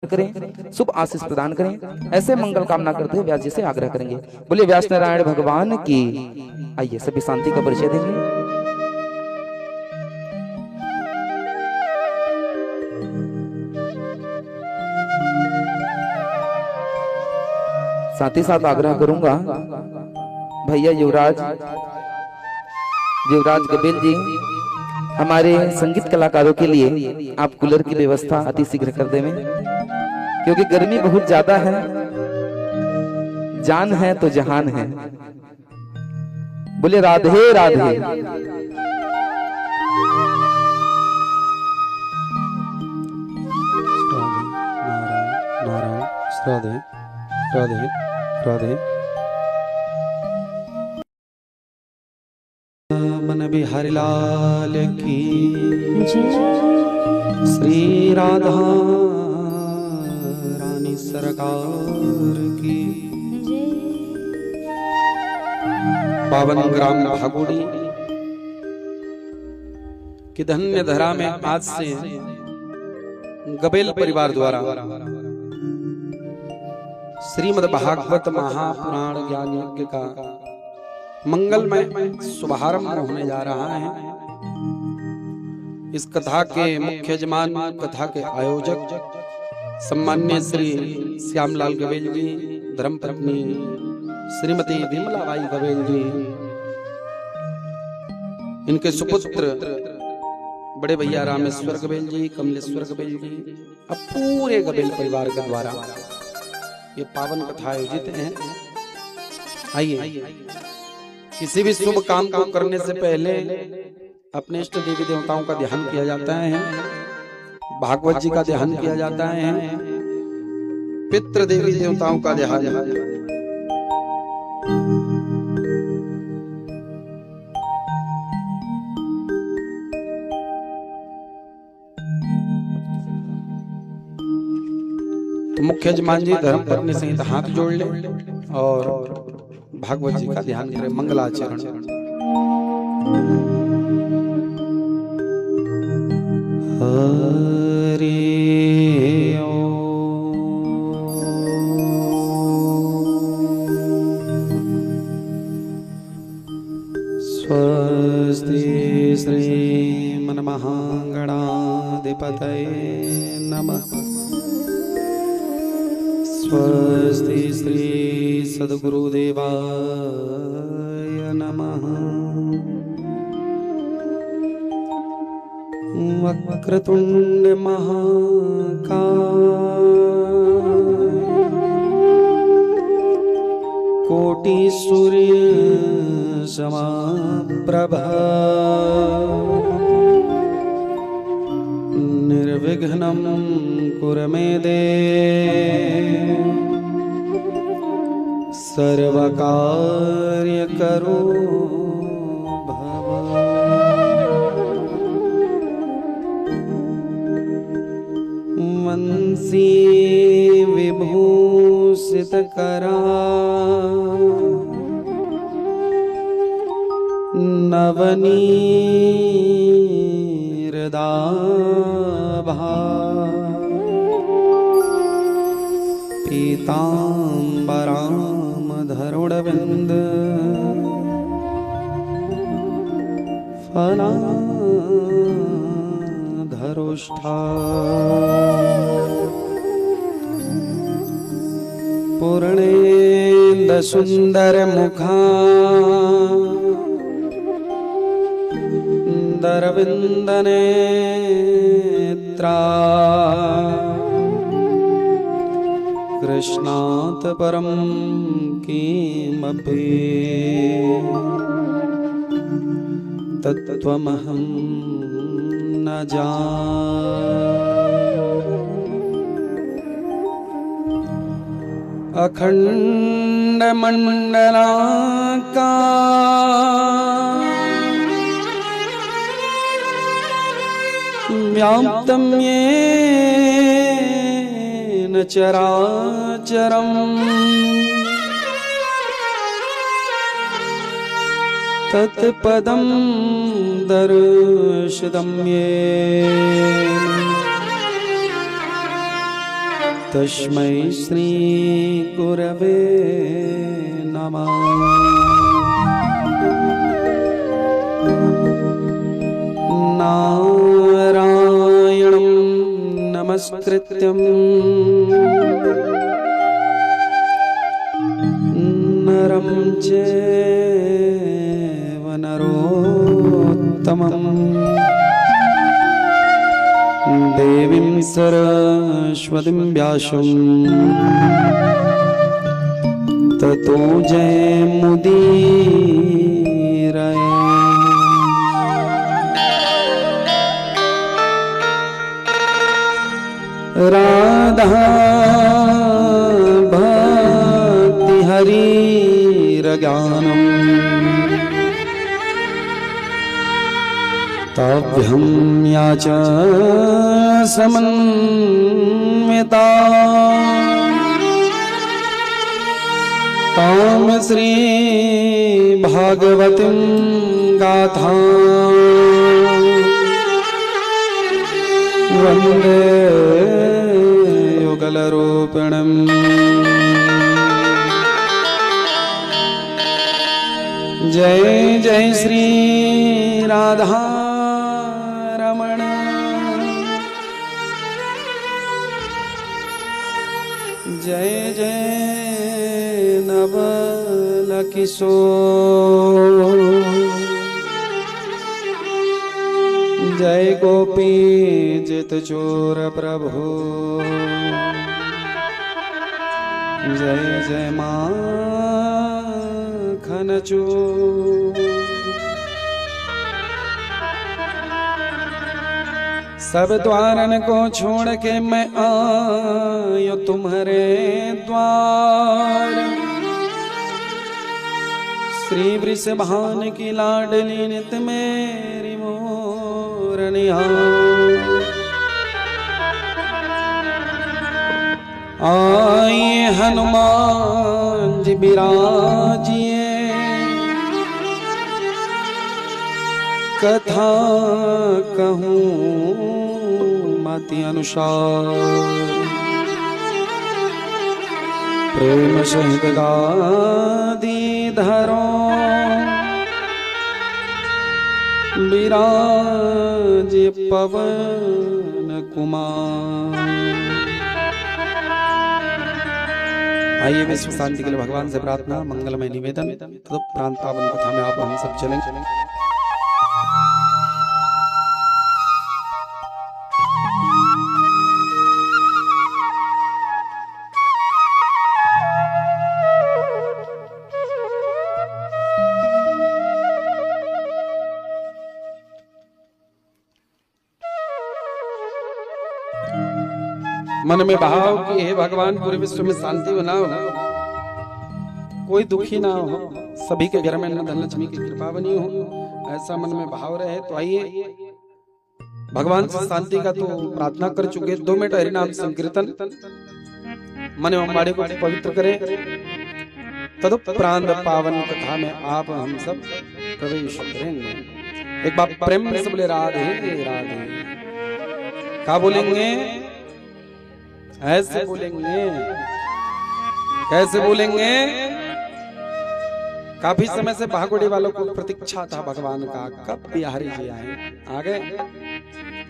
करें, शुभ आशीष प्रदान करें, ऐसे मंगल कामना करते हुए व्यास जी से आग्रह करेंगे। बोलिए व्यास नारायण भगवान की। आइए सभी शांति का परिचय देंगे। साथ ही साथ आग्रह करूंगा भैया युवराज गबेल जी, हमारे संगीत कलाकारों के लिए आप कूलर की व्यवस्था अति शीघ्र कर देवें, क्योंकि गर्मी बहुत ज्यादा है। जान है तो जहान है। बोले राधे राधे। नारायण राधे राधे राधे। मन बिहारी लाल की श्री राधा रानी सरकार की। पावन ग्राम भागोड़ी की धन्य धरा में आज से गबेल परिवार द्वारा श्रीमद् भागवत महापुराण ज्ञान यज्ञ का मंगलमय शुभारंभ होने जा रहा है। इस कथा के मुख्य यजमान, कथा के आयोजक सम्मान्य श्री श्यामलाल गबेल जी, धर्मपत्नी श्रीमती विमलाबाई गबेल जी, इनके सुपुत्र बड़े भैया रामेश्वर गबेल जी, कमलेश्वर गबेल जी, अब पूरे गबेल परिवार के द्वारा ये पावन कथा आयोजित है। आइए, किसी भी शुभ काम को करने से पहले अपने इष्ट देवी देवताओं का ध्यान किया जाता है, भागवत जी का ध्यान किया जाता है, पितृ देवी देवताओं का ध्यान। तो मुख्य यजमान जी धर्मपत्नी सहित हाथ जोड़ ले और भागवत जी का ध्यान करें, मंगलाचरण। हरि स्वस्ति श्री मनमहागणाधिपतये नमः। स्वस्ति श्री सद्गुरुदेवाय नमः। वक्रतुंड महाकाय कोटि सूर्य समप्रभ निर्विघ्नं कुरु मे देव सर्वकार्य करो भव। वंशी विभूषित करा नवनीरदाभा पीताम्बरामधरुणविन्द फलाधरोष्ठा पूर्णेन्दुसुन्दरमुखा दरविन्दनेत्रा कृष्णात् परं किमपि तत्त्वमहं न जाने। अखण्डमण्डलाकारं व्याप्तं येन चराचरम् तत्पदं दर्शितं येन तस्मै श्री गुरवे नमः। नारायणं नमस्कृत्यं नरं चैव नरोत्तमं देवीं सरस्वतीं व्यासं ततो जयमुदीरये। राधा भक्ति हरिरज्ञानम् ताभ्यं याच समन्विता तां श्री भागवतीं गाथा वन्दे युगलरूपिणम्। जय जय श्री राधा रमण। जय जय नवल किशोर। जय गोपी जित चोर प्रभु। जय जय माखन चोर। सब द्वारन को छोड़ के मैं आयो तुम्हारे द्वार। श्री वृषभान की लाडली नित मेरी मोरनिया। आए हनुमान जी बिराजिए कथा कहूँ मति अनुसार। प्रेम सहित गादी धरो विराज पवन कुमार। आइए विश्व शांति के लिए भगवान से प्रार्थना मंगलमय निवेदन। तो प्रांत पावन कथा में आप हम सब चलें। मन में भाव कि हे भगवान पूरे विश्व में शांति बनाओ, कोई दुखी ना हो, सभी के घर में धन लक्ष्मी की कृपा बनी हो, ऐसा मन में भाव रहे। तो आइए भगवान से शांति का तो प्रार्थना कर चुके। 2 मिनट हरिनाम संकीर्तन मन एवं वाणी को पवित्र करें। तदुपरांत पावन कथा में आप हम सब प्रवेश करेंगे। एक बार प्रेम से बोले राधे राधे। क्या बोलेंगे? ऐसे बोलेंगे। कैसे बोलेंगे? काफी समय से भागोड़े वालों को प्रतीक्षा था भगवान का, कब बिहारी जी आए। आ गए?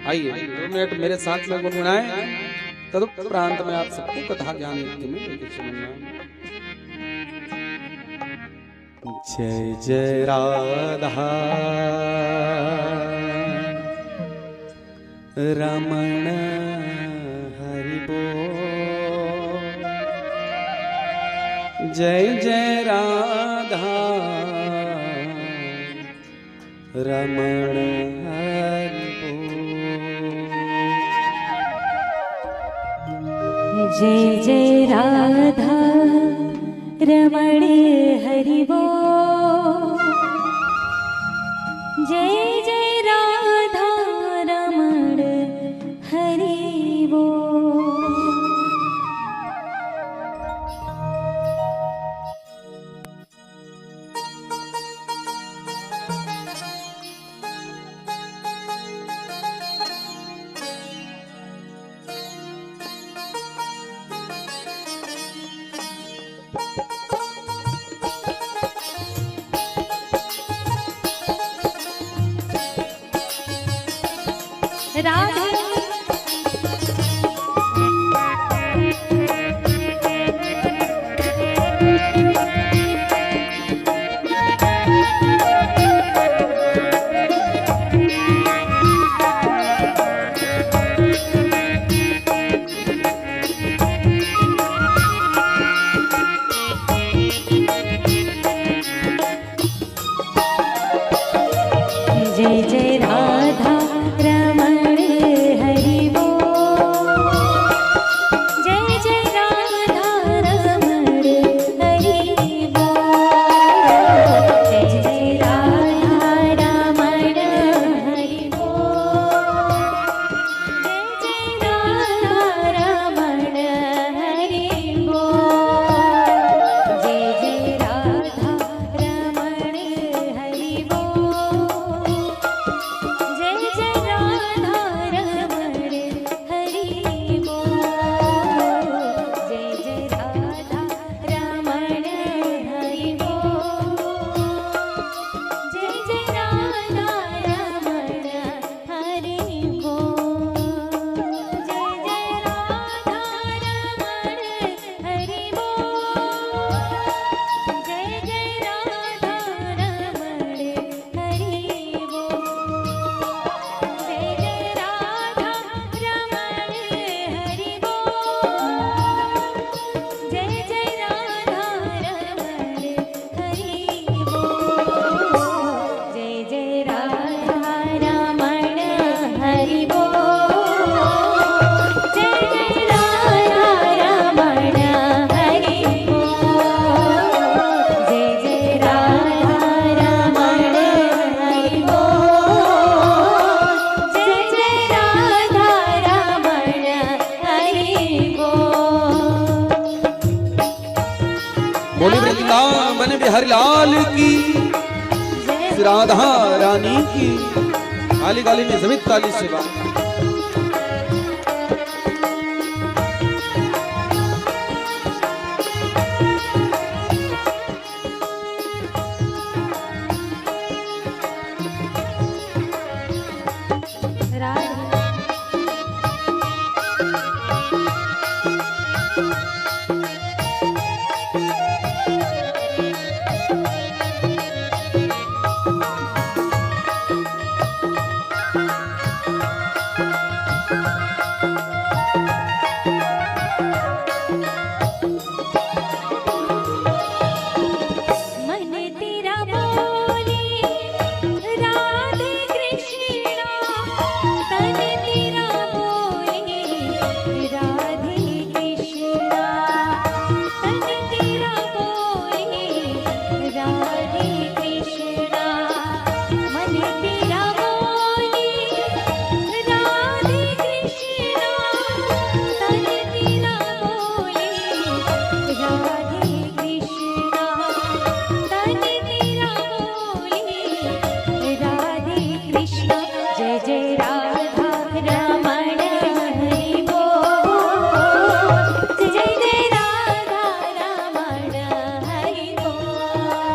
आइए 2 मिनट मेरे साथ में गुनगुनाएं। तदुपरांत में आप सबको कथा ज्ञान युक्ति में लेके चलूंगा। जय जय राधा रमण हरि बोल। जय जय राधा रमण हरि बोल। जय जय राधा रमण हरि बोल। जय जय राधा रमण हरि बोल। राधे जय जय राधा रमण हरि बोल। जय जय राधा रमण हरि बोल। जय जय राधा रमण हरि बोल। जय जय राधा रमण हरि बोल। जय जय राधा रमण हरि बोल। जय जय राधा रमण हरि बोल। जय जय राधा रमण हरि बोल। जय जय राधा रमण हरि बोल। जय जय राधा रमण हरि बोल। जय जय राधा रमण हरि बोल। जय जय राधा रमण हरि बोल। जय जय राधा रमण हरि बोल। जय जय राधा रमण हरि बोल। जय जय राधा रमण हरि बोल। जय जय राधा रमण हरि बोल। जय जय राधा रमण हरि बोल। बोली वृंदावन बिहारी लाल की, श्री राधा रानी की। गाली गाली में जमीन ताली से बात। राधे मन तेरा बोले राधे कृष्णा। तन तेरा बोले राधे कृष्णा। तन तेरा बोले राधे कृष्णा। मन तेरा बोले राधे कृष्णा। तन तेरा बोले राधे कृष्णा। तन तेरा बोले राधे कृष्णा। जय जय राधा रमण हरि बोल। जय जय राधा रमण हरि बोल।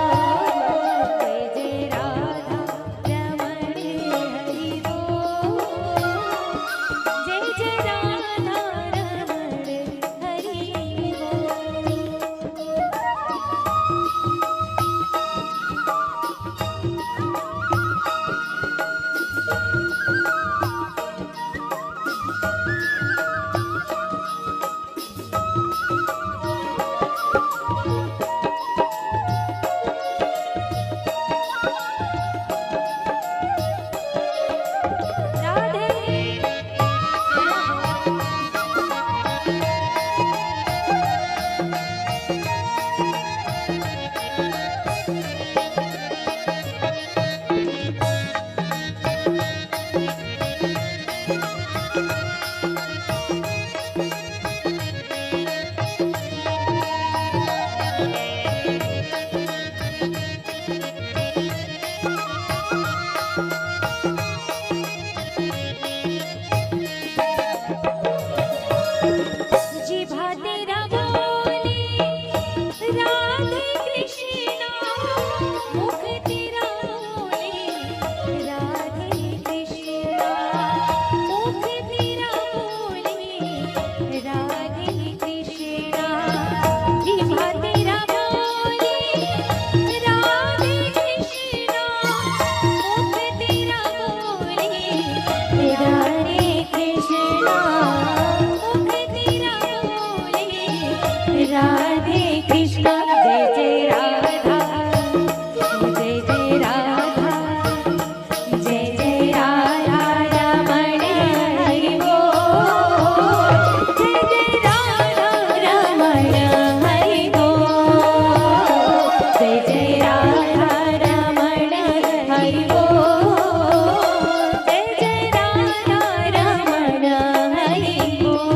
जय जय राधा रमण हरि बोल। जय जय राधा रमण हरि राधे कृष्ण जय जय राधा जय जय राधा जय जय राधा रमण हरि बोल जय जय राधा रमण हरि बोल जय जय राधा रमण हरि बोल जय जय राधा रमण हरि बोल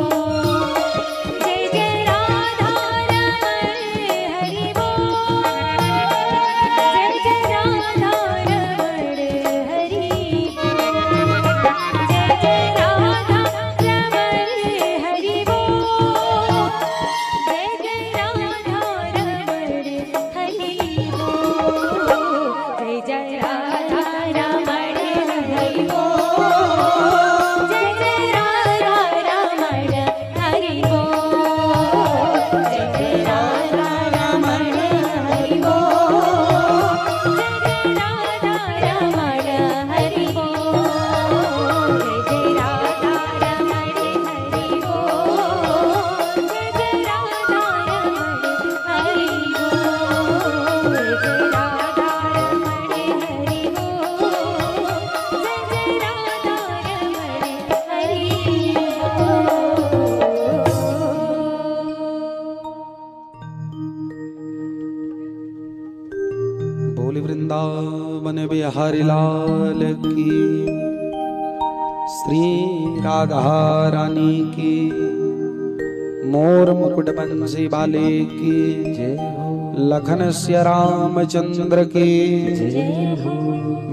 जय जय राधा रमण हरि बोल जय जय राधा रमण हरि बोल जय जय राधा रमण हरि बोल जय जय राधा रमण हरि बोल जय जय राधा रमण हरि बोल जय जय राधा रमण हरि बोल जय जय राधा रमण हरि बोल जय जय राधा रमण हरि बोल जय जय राधा रमण हरि बोल जय जय राधा रमण हरि बोल जय जय राधा रमण हरि बोल जय जय राधा रमण हरि बोल बोल वृंदावन बिहारी लाल की, श्री राधा रानी की, मोर मुकुट बंसी वाले की, जय हो लखन सिया रामचंद्र की,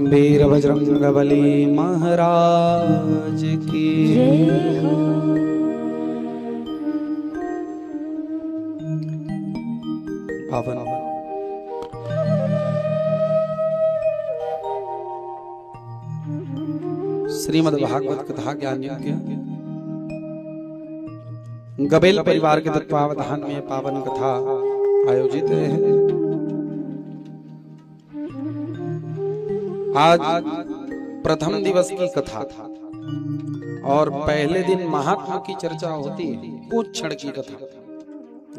वीर बजरंग बली महाराज की। पावन श्रीमद् भागवत कथा ज्ञान यज्ञ गबेल परिवार के तत्वावधान में पावन कथा आयोजित है। आज प्रथम दिवस की कथा और पहले दिन महात्मा की चर्चा होती है, कुछ क्षण की कथा।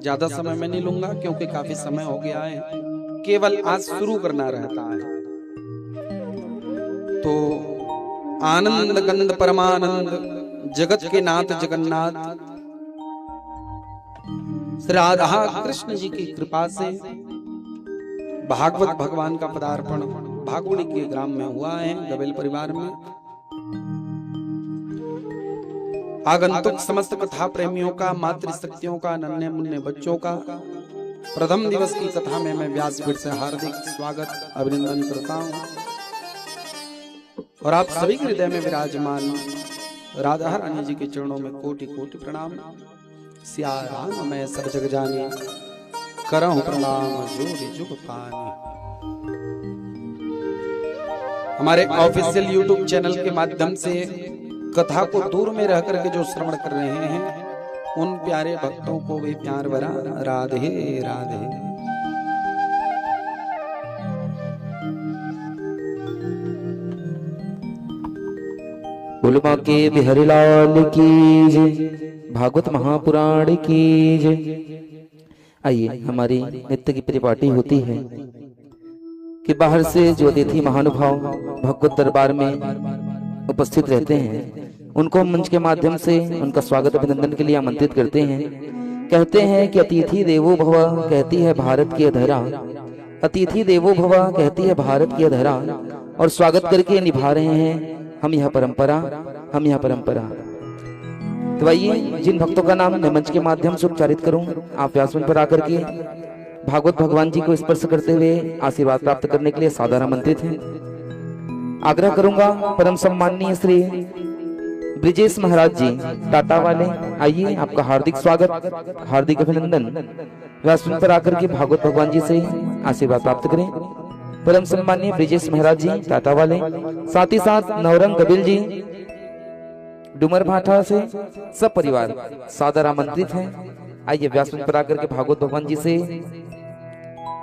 ज्यादा समय मैं नहीं लूंगा क्योंकि काफी समय हो गया है, केवल आज शुरू करना रहता है। तो आनंद गंध परमानंद जगत के नाथ जगन्नाथ श्री राधा कृष्ण जी की कृपा से भागवत भगवान का पदार्पण भागुड़ी के ग्राम में हुआ है, गबेल परिवार में। आगंतुक समस्त कथा प्रेमियों का, मातृशक्तियों का, नन्हे मुन्ने बच्चों का प्रथम दिवस की कथा में मैं व्यासपीठ से हार्दिक स्वागत अभिनंदन करता हूँ। और आप सभी के हृदय में विराजमान राधा रानी जी के चरणों में कोटि कोटि प्रणाम। सिया राम मैं सब जग जानी, करहु प्रणाम जोरि जुग पानी। हमारे ऑफिशियल यूट्यूब चैनल के माध्यम से कथा को दूर में रह करके जो श्रवण कर रहे हैं, उन प्यारे भक्तों को भी प्यार भरा राधे राधे। बोलो बांके बिहारी लाल की जय, भागवत महापुराण की जय। आइए, हमारी नित्य की परिपाटी होती है कि बाहर से जो अतिथि महानुभाव भगवत दरबार में उपस्थित रहते हैं, उनको हम मंच के माध्यम से उनका स्वागत अभिनंदन के लिए आमंत्रित करते हैं। कहते हैं कि अतिथि देवो भव, कहती है भारत की अधरा। अतिथि देवो भव कहती है भारत की अधरा, और स्वागत करके निभा रहे हैं हम यह परंपरा, हम यह परंपरा। तो आइए, जिन भक्तों का नाम मैं मंच के माध्यम से उच्चारित करूं, आप व्यासमंच पर आकर के भागवत भगवान जी को स्पर्श करते हुए आशीर्वाद प्राप्त करने के लिए सादर आमंत्रित हैं। आग्रह करूंगा परम सम्माननीय श्री ब्रिजेश महाराज जी टाटा वाले, आइए आपका हार्दिक स्वागत, हार्दिक अभिनंदन। व्यासमंच पर आकर के भागवत भगवान जी से आशीर्वाद प्राप्त करें। परम सम्माननीय ब्रिजेश महाराज जी टाटा वाले, साथ ही साथ नवरंग कबीर जी डुमर भाटा से सब परिवार सादर आमंत्रित हैं। आइए व्यासमंच पर आकर के भागवत भगवान जी से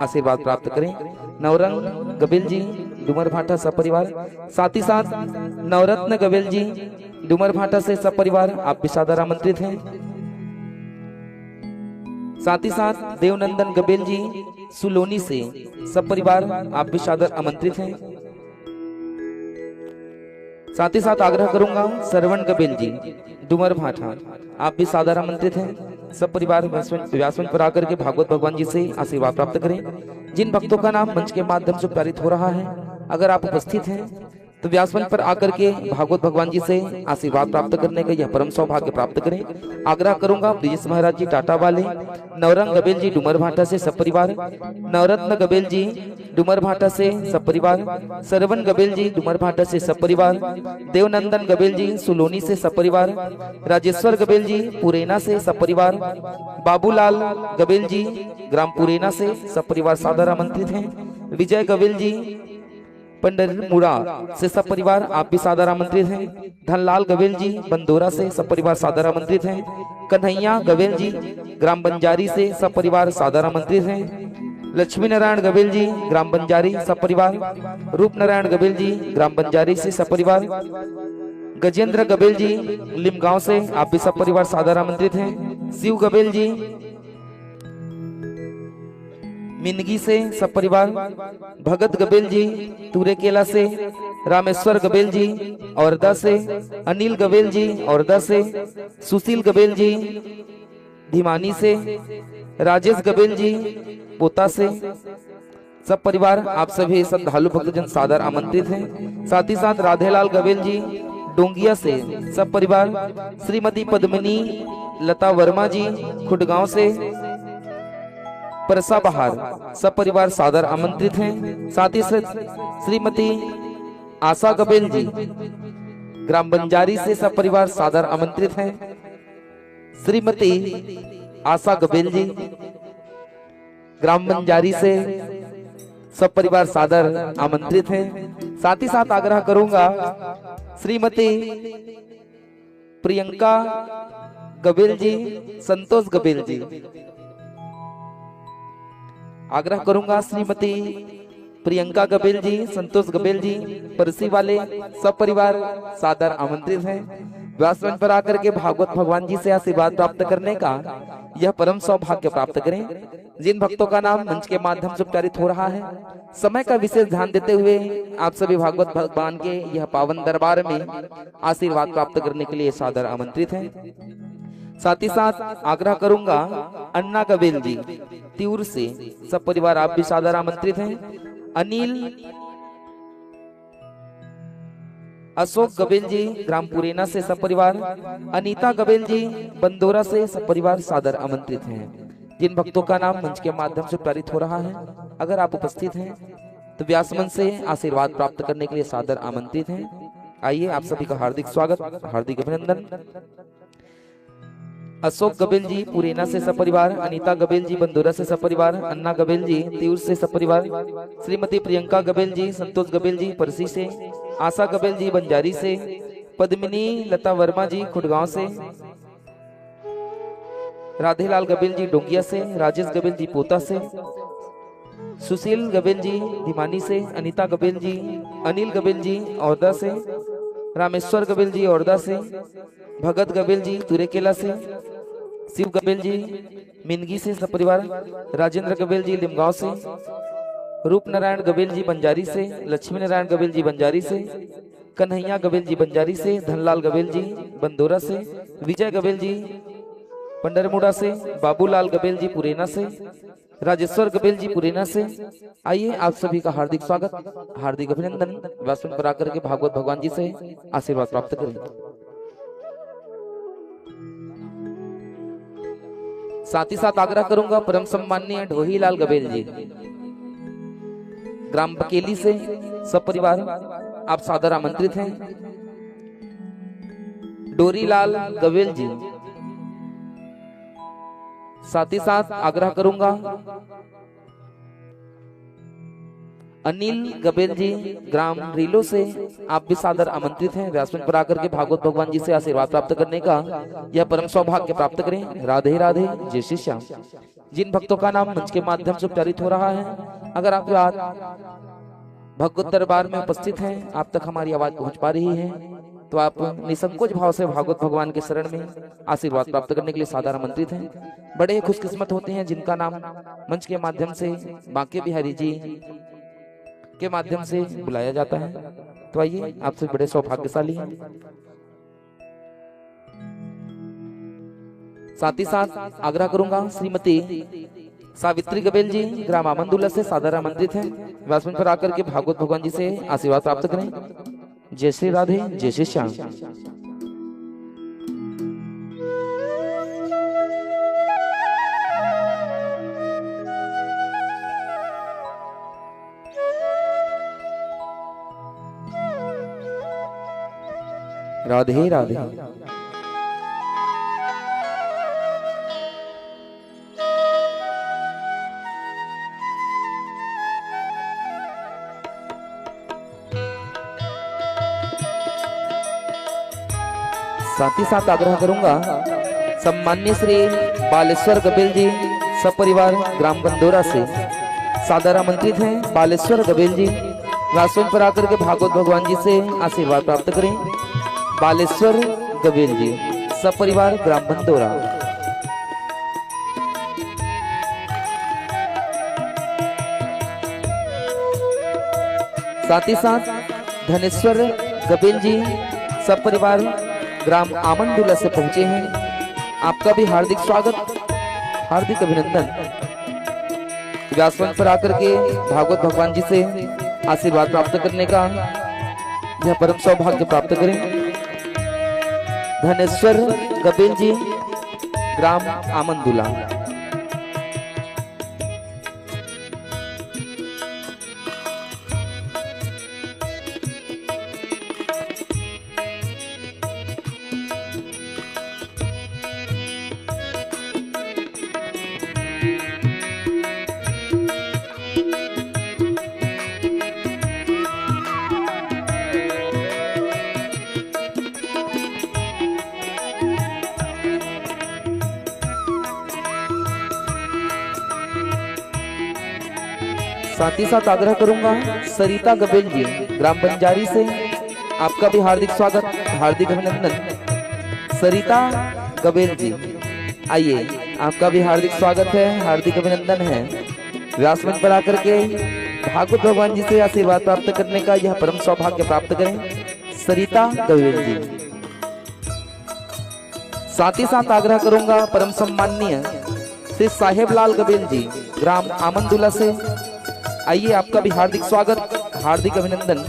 आशीर्वाद प्राप्त करें। नवरंग गबिल जी डुमर भाटा सब परिवार, साथ ही साथ नवरत्न गबिल जी डुमर भाटा से सब परिवार, आप भी सादर आमंत्रित हैं। साथ ही साथ देवनंदन गबेल जी सुलोनी से सब परिवार आप भी सादर आमंत्रित हैं। साथ ही साथ आग्रह करूंगा श्रवण गबेल जी डुमर भाटा आप भी सादर आमंत्रित हैं। सब परिवार व्यासमंच पर आकर के भागवत भगवान जी से आशीर्वाद प्राप्त करें। जिन भक्तों का नाम मंच के माध्यम से प्रचारित हो रहा है, अगर आप उपस्थित हैं तो व्यासमंच पर आकर के भागवत भगवान जी से आशीर्वाद प्राप्त करने का यह परम सौभाग्य प्राप्त करें। आग्रह करूंगा ब्रिजेश महाराज जी टाटा वाले, नवरंग गबेल जी डुमर भाटा से सब परिवार, नवरत्न गबेल जी डुमर भाटा से सब परिवार, सरवन गबेल जी डुमर भाटा से सब परिवार, देवनंदन गबेल जी सुलोनी से सब परिवार, राजेश्वर गबेल जी पुरेना से सब परिवार, बाबूलाल गबेल जी ग्राम पुरेना से सब परिवार सादर आमंत्रित हैं। विजय गबेल जी पंडरमुड़ा से सब परिवार आप भी सादर आमंत्रित हैं। धनलाल गबेल जी बंदोरा से सब परिवार सादर आमंत्रित हैं। कन्हैया गबेल जी ग्राम बंजारी से सब परिवार सादर आमंत्रित हैं। लक्ष्मी नारायण गबेल जी ग्राम बंजारी सब परिवार, रूप नारायण गबेल जी ग्राम बंजारी से सब परिवार, गजेंद्र गबेल जी लिमगांव से आप भी सब परिवार सादर आमंत्रित हैं। शिव गबेल जी मिनगी से सब परिवार, भगत गबेल जी तुरेकेला से, रामेश्वर गबेल जी औरदा से, अनिल गबेल जी औरदा से, सुशील गबेल जी धिमानी से, राजेश गबेल जी पोता से सब परिवार आप सभी श्रद्धालु भक्तजन सादर आमंत्रित हैं। साथ ही साथ राधेलाल गबेल जी डोंगिया से सब परिवार, श्रीमती पद्मिनी लता वर्मा जी खुडगांव से, परसा बहार सब परिवार सादर आमंत्रित हैं। साथ ही श्रीमती आशा गबेल जी ग्राम बंजारी से सब परिवार सादर आमंत्रित हैं। श्रीमती आशा गबेल जी ग्राम बंजारी से सब परिवार सादर आमंत्रित हैं। साथ ही साथ आग्रह करूंगा श्रीमती प्रियंका गबेल जी, संतोष गबेल जी, आग्रह करूंगा श्रीमती प्रियंका गबेल जी, संतोष गबेल जी परसी वाले सब परिवार सादर आमंत्रित हैं। व्यासमंच पर आकर के भागवत भगवान जी से आशीर्वाद प्राप्त करने का यह परम सौभाग्य प्राप्त करें। जिन भक्तों का नाम मंच के माध्यम से उच्चारित हो रहा है, समय का विशेष ध्यान देते हुए आप सभी भागवत भगवान के यह पावन दरबार में आशीर्वाद प्राप्त करने के लिए सादर आमंत्रित हैं। साथ ही साथ आग्रह करूंगा अन्ना गबेल जी तिऊर से सब परिवार आप भी सादर आमंत्रित हैं। अनिल अशोक गबेल जी ग्राम पुरेना से सब परिवार, अनीता गबेल जी बंदोरा से सब परिवार सादर आमंत्रित हैं। जिन भक्तों का नाम मंच के माध्यम से प्रेरित हो रहा है, अगर आप उपस्थित हैं तो व्यासमंच से आशीर्वाद प्राप्त करने के लिए सादर आमंत्रित हैं। आइए आप सभी का हार्दिक स्वागत, हार्दिक अभिनंदन। अशोक गबेल जी पुरेना से सब परिवार, अनीता गबेल जी बंदोरा से सब परिवार, अन्ना गबेल जी तिऊर से सब परिवार, श्रीमती प्रियंका गबेल जी, संतोष गबेल जी परसी से, आशा गबेल जी बंजारी से, पद्मिनी लता वर्मा जी खुडगांव से, राधेलाल गबेल जी डोंगिया से, राजेश गबेल जी पोता से, सुशील गबेल जी धिमानी से, अनीता गबेल जी, अनिल गबेल जी औरदा से, रामेश्वर गबेल जी औरदा से, भगत गबेल जी तुरेकेला से, शिव गबेल जी मिनगी से सब परिवार, राजेंद्र गबेल जी लिमगांव से, रूप नारायण गबेल जी बंजारी से, लक्ष्मी नारायण गबेल जी बंजारी से, कन्हैया गबेल जी बंजारी से, धनलाल गबेल जी बंदोरा से, विजय गबेल जी पंडरमुड़ा से, बाबूलाल गबेल जी पुरेना से, राजेश्वर गबेल जी पुरेना से। आइए आप सभी का हार्दिक स्वागत, हार्दिक अभिनंदन। व्यासमंच पर आकर के भागवत भगवान जी से आशीर्वाद प्राप्त करें। साथ ही साथ आग्रह करूंगा परम सम्माननीय ढोहीलाल गबेल जी ग्राम बकेली से सब परिवार आप सादर आमंत्रित हैं। डोरीलाल गबेल जी, साथ ही साथ आग्रह करूंगा अनिल गबेल जी ग्राम रीलो से आप भी सादर आमंत्रित हैं। व्यासमंच पर आकर के भागवत भगवान जी से आशीर्वाद प्राप्त करने का यह परम सौभाग्य प्राप्त करें। राधे राधे, जय श्री श्याम। जिन भक्तों का नाम मंच के माध्यम से उच्चारित हो रहा है, अगर आप भगवत दरबार में उपस्थित हैं, आप तक हमारी आवाज पहुंच पा रही है तो आप निसंकोच भाव से भागवत भगवान के शरण में आशीर्वाद प्राप्त करने के लिए सादर आमंत्रित हैं। बड़े ही खुशकिस्मत होते हैं जिनका नाम मंच के माध्यम से बांके बिहारी जी के माध्यम से बुलाया जाता है। तो आइए, आपसे बड़े सौभाग्यशाली हैं। साथ ही साथ आग्रह करूंगा, श्रीमती सावित्री गबेल जी ग्राम आमंदुल्ला से सादर आमंत्रित हैं। व्यासमंच पर आकर के भागवत भगवान जी से आशीर्वाद प्राप्त करें। जय श्री राधे, जय श्री श्याम। राधे राधे। साथ ही साथ आग्रह करूंगा, सम्मान्य श्री बालेश्वर गबेल जी सपरिवार ग्राम बंदोरा से सादर आमंत्रित हैं। बालेश्वर गबेल जी व्यासमंच पर आकर के भागवत भगवान जी से आशीर्वाद प्राप्त करें। बालेश्वर गबेल जी सपरिवार ग्राम बंदोरा। साथ ही साथ धनेश्वर गबेल जी सपरिवार ग्राम आमंदुल्ला से पहुंचे हैं। आपका भी हार्दिक स्वागत, हार्दिक अभिनंदन। व्यासमंच पर आकर के भागवत भगवान जी से आशीर्वाद प्राप्त करने का यह परम सौभाग्य प्राप्त करें। धनेश्वर गबेल जी ग्राम आमंदुल्ला। साथ ही साथ आग्रह करूंगा, सरिता गबेल जी ग्राम बंजारी से आपका भी हार्दिक स्वागत, हार्दिक अभिनंदन। सरिता गबेल जी, आइए, आपका भी हार्दिक स्वागत है, हार्दिक अभिनंदन है। व्यासमंच पर आकर के भागवत भगवान जी से आशीर्वाद प्राप्त करने का यह परम सौभाग्य प्राप्त करें, सरिता गबेल जी। साथ ही साथ आग्रह करूंगा, परम सम्माननीय श्री साहेब लाल गबेल जी ग्राम आमंदुल्ला से, आइए, आपका भी हार्दिक स्वागत, हार्दिक अभिनंदन।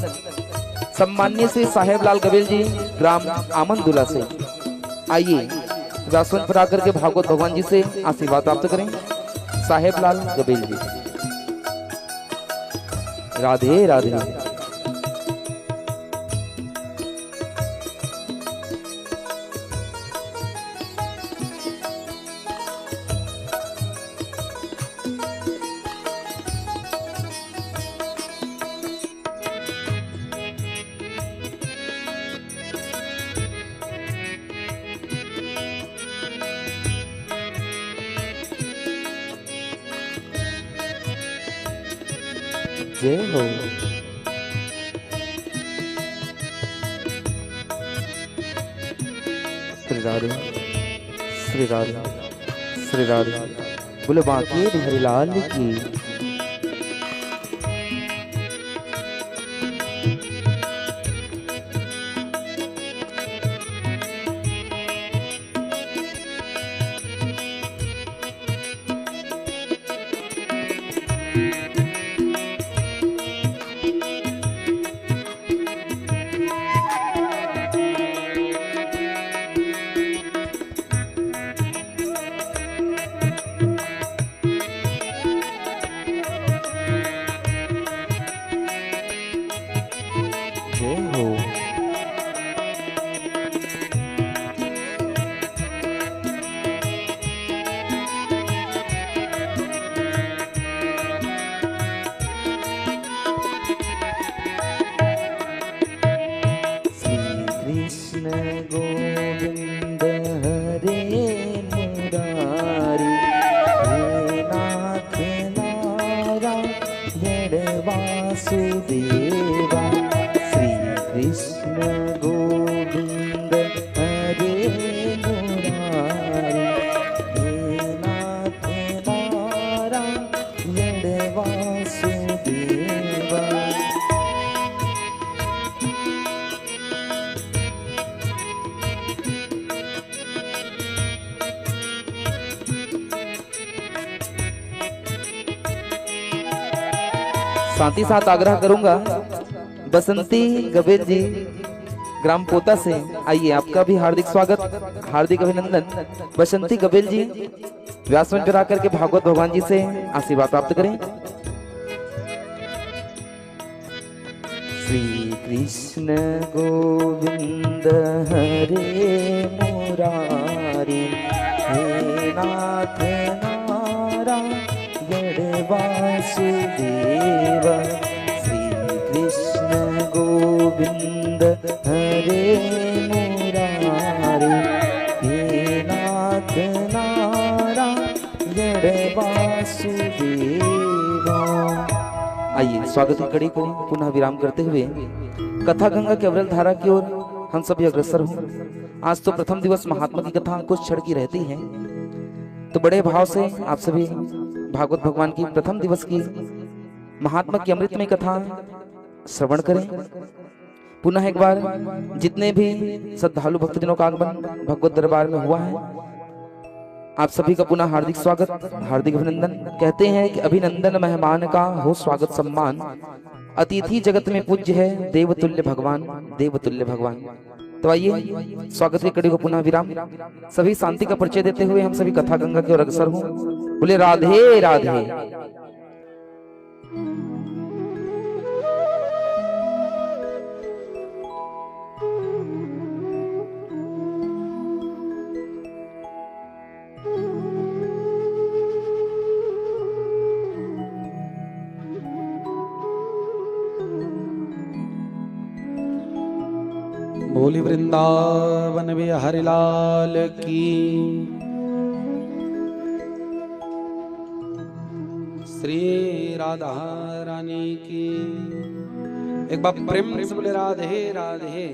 सम्माननीय श्री साहेब लाल गबेल जी ग्राम आमंदुल्ला से, आइए, व्यासमंच पर आकर के भागवत भगवान जी से आशीर्वाद प्राप्त करें। साहेब लाल गबेल जी। राधे राधे। जय हो। श्री राधे, श्री राधे, श्री राधे। बोले बांके बिहारी लाल की। साथ ही साथ आग्रह करूंगा बसंती गबेल जी ग्राम पोता से, आइए आपका भी हार्दिक स्वागत, हार्दिक अभिनंदन। बसंती गबेल जी व्यासमंच पर आकर के भागवत भगवान जी से आशीर्वाद प्राप्त करें। श्री कृष्ण गोविंद हरे मुरारी, हे नाथ नारायण वासुदेव। श्री कृष्ण गोविंद हरे मुरारी, हे नाथ नारायण वासुदेव। आइए स्वागत की कड़ी को पुनः विराम करते हुए कथा गंगा के अविरल धारा की ओर हम सभी अग्रसर हों। आज तो प्रथम दिवस महात्मा की कथा कुछ क्षण की रहती है, तो बड़े भाव से आप सभी भागवत भगवान की प्रथम दिवस की महात्मा की अमृतमय कथा श्रवण करें। पुनः एक बार जितने भी श्रद्धालु भक्तजनों का आगमन भगवत दरबार में हुआ है, आप सभी का पुनः हार्दिक स्वागत, हार्दिक अभिनंदन। कहते हैं कि अभिनंदन मेहमान का हो स्वागत सम्मान, अतिथि जगत में पूज्य है देवतुल्य भगवान, देवतुल्य भगवान। तो आइए स्वागत की कड़ी को पुनः विराम, सभी शांति का परिचय देते हुए हम सभी कथा गंगा की ओर अग्रसर हों। बोले राधे राधे। बोली वृंदावन बिहारी लाल की, श्री राधा रानी की। एक बार प्रेम से बोले राधे राधे।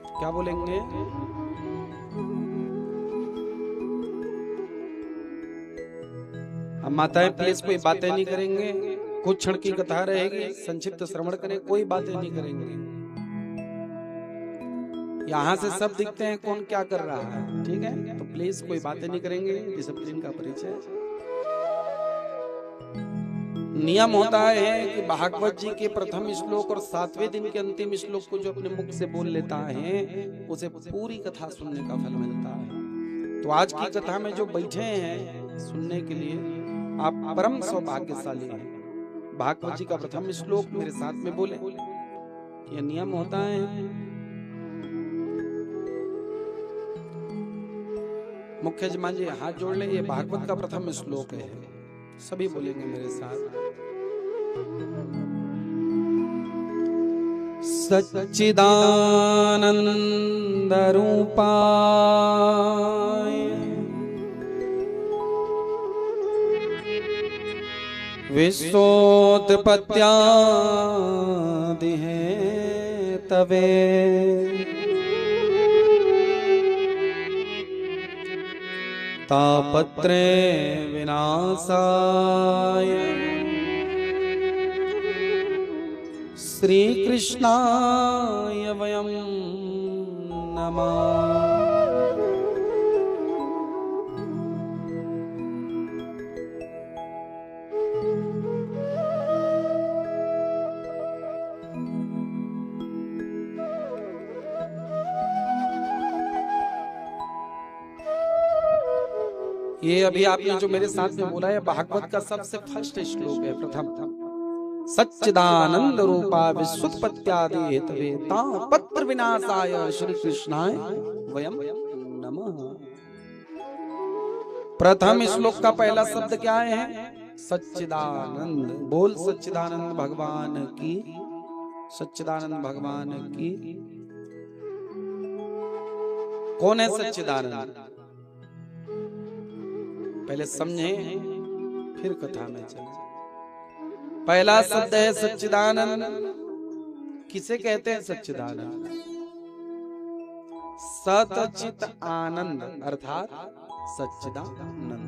क्या बोलेंगे? हम माताएं प्लीज कोई बातें नहीं करेंगे, कुछ क्षण की कथा रहेगी, संक्षिप्त श्रवण करें, कोई बातें नहीं करेंगे। यहाँ से सब दिखते हैं कौन क्या कर रहा है, ठीक है? तो प्लीज कोई बातें नहीं करेंगे, डिसिप्लिन का परिचय। नियम होता है कि भागवत जी के प्रथम श्लोक और 7वें दिन के अंतिम श्लोक को जो अपने मुख से बोल लेता है उसे पूरी कथा सुनने का फल मिलता है। तो आज की कथा में जो बैठे हैं सुनने के लिए, आप परम सौभाग्यशाली हैं। भागवत जी का प्रथम श्लोक मेरे साथ में बोले, ये नियम होता है। मुख्य यजमान जी हाथ जोड़ ले, ये भागवत का प्रथम श्लोक है, सभी बोलेंगे मेरे साथ। सच्चिदानंद रूपाय विश्वोत्पत्त्यादि तवे तापत्रे विनाशाय श्री कृष्णाय वयं नमः। ये अभी आपने जो मेरे साथ में बोला है भागवत का सबसे फर्स्ट श्लोक है, प्रथम। सच्चिदानंद रूपा विश्वोत्पत्त्यादि हेतवे तापत्र विनाशाय श्री कृष्णाय वयं नमः। प्रथम श्लोक का पहला शब्द क्या है? सच्चिदानंद। बोल सच्चिदानंद भगवान की, सच्चिदानंद भगवान की। कौन है सच्चिदानंद? पहले समझे फिर कथा में चले। पहला शब्द है सच्चिदानंद। किसे कहते हैं सच्चिदानंद? सतचित आनंद अर्थात सच्चिदानंद।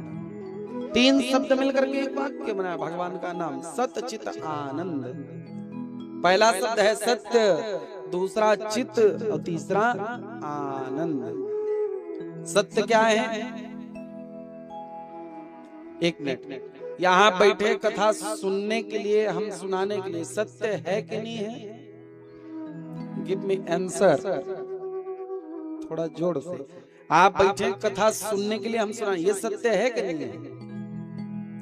तीन शब्द मिलकर के एक वाक्य बना भगवान का नाम सतचित आनंद। पहला शब्द है सत्य, दूसरा चित और तीसरा आनंद। सत्य क्या है? एक मिनट, यहाँ बैठे कथा सुनने के लिए, हम सुनाने के लिए, सत्य है कि नहीं है? गिव मी आंसर थोड़ा जोर से। आप बैठे कथा सुनने के लिए, हम सुना, ये सत्य है कि नहीं है?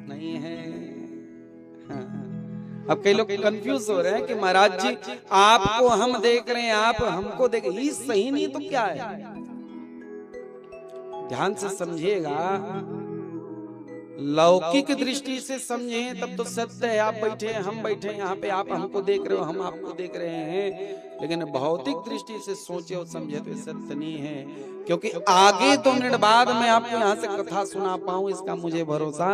नहीं है। हाँ। अब कई लोग कंफ्यूज हो रहे हैं कि महाराज जी आपको हम देख रहे हैं, आप हमको देख, ये सही नहीं तो क्या है? ध्यान से समझिएगा, लौकिक दृष्टि से समझे तब तो सत्य है। आप बैठे, हम बैठे यहाँ पे, आप हमको देख रहे हो, हम आपको देख रहे हैं, लेकिन भौतिक दृष्टि से सोचे और समझे तो सत्य नहीं है। क्योंकि आगे 2 मिनट बाद मैं आपको यहाँ से कथा सुना पाऊं इसका मुझे भरोसा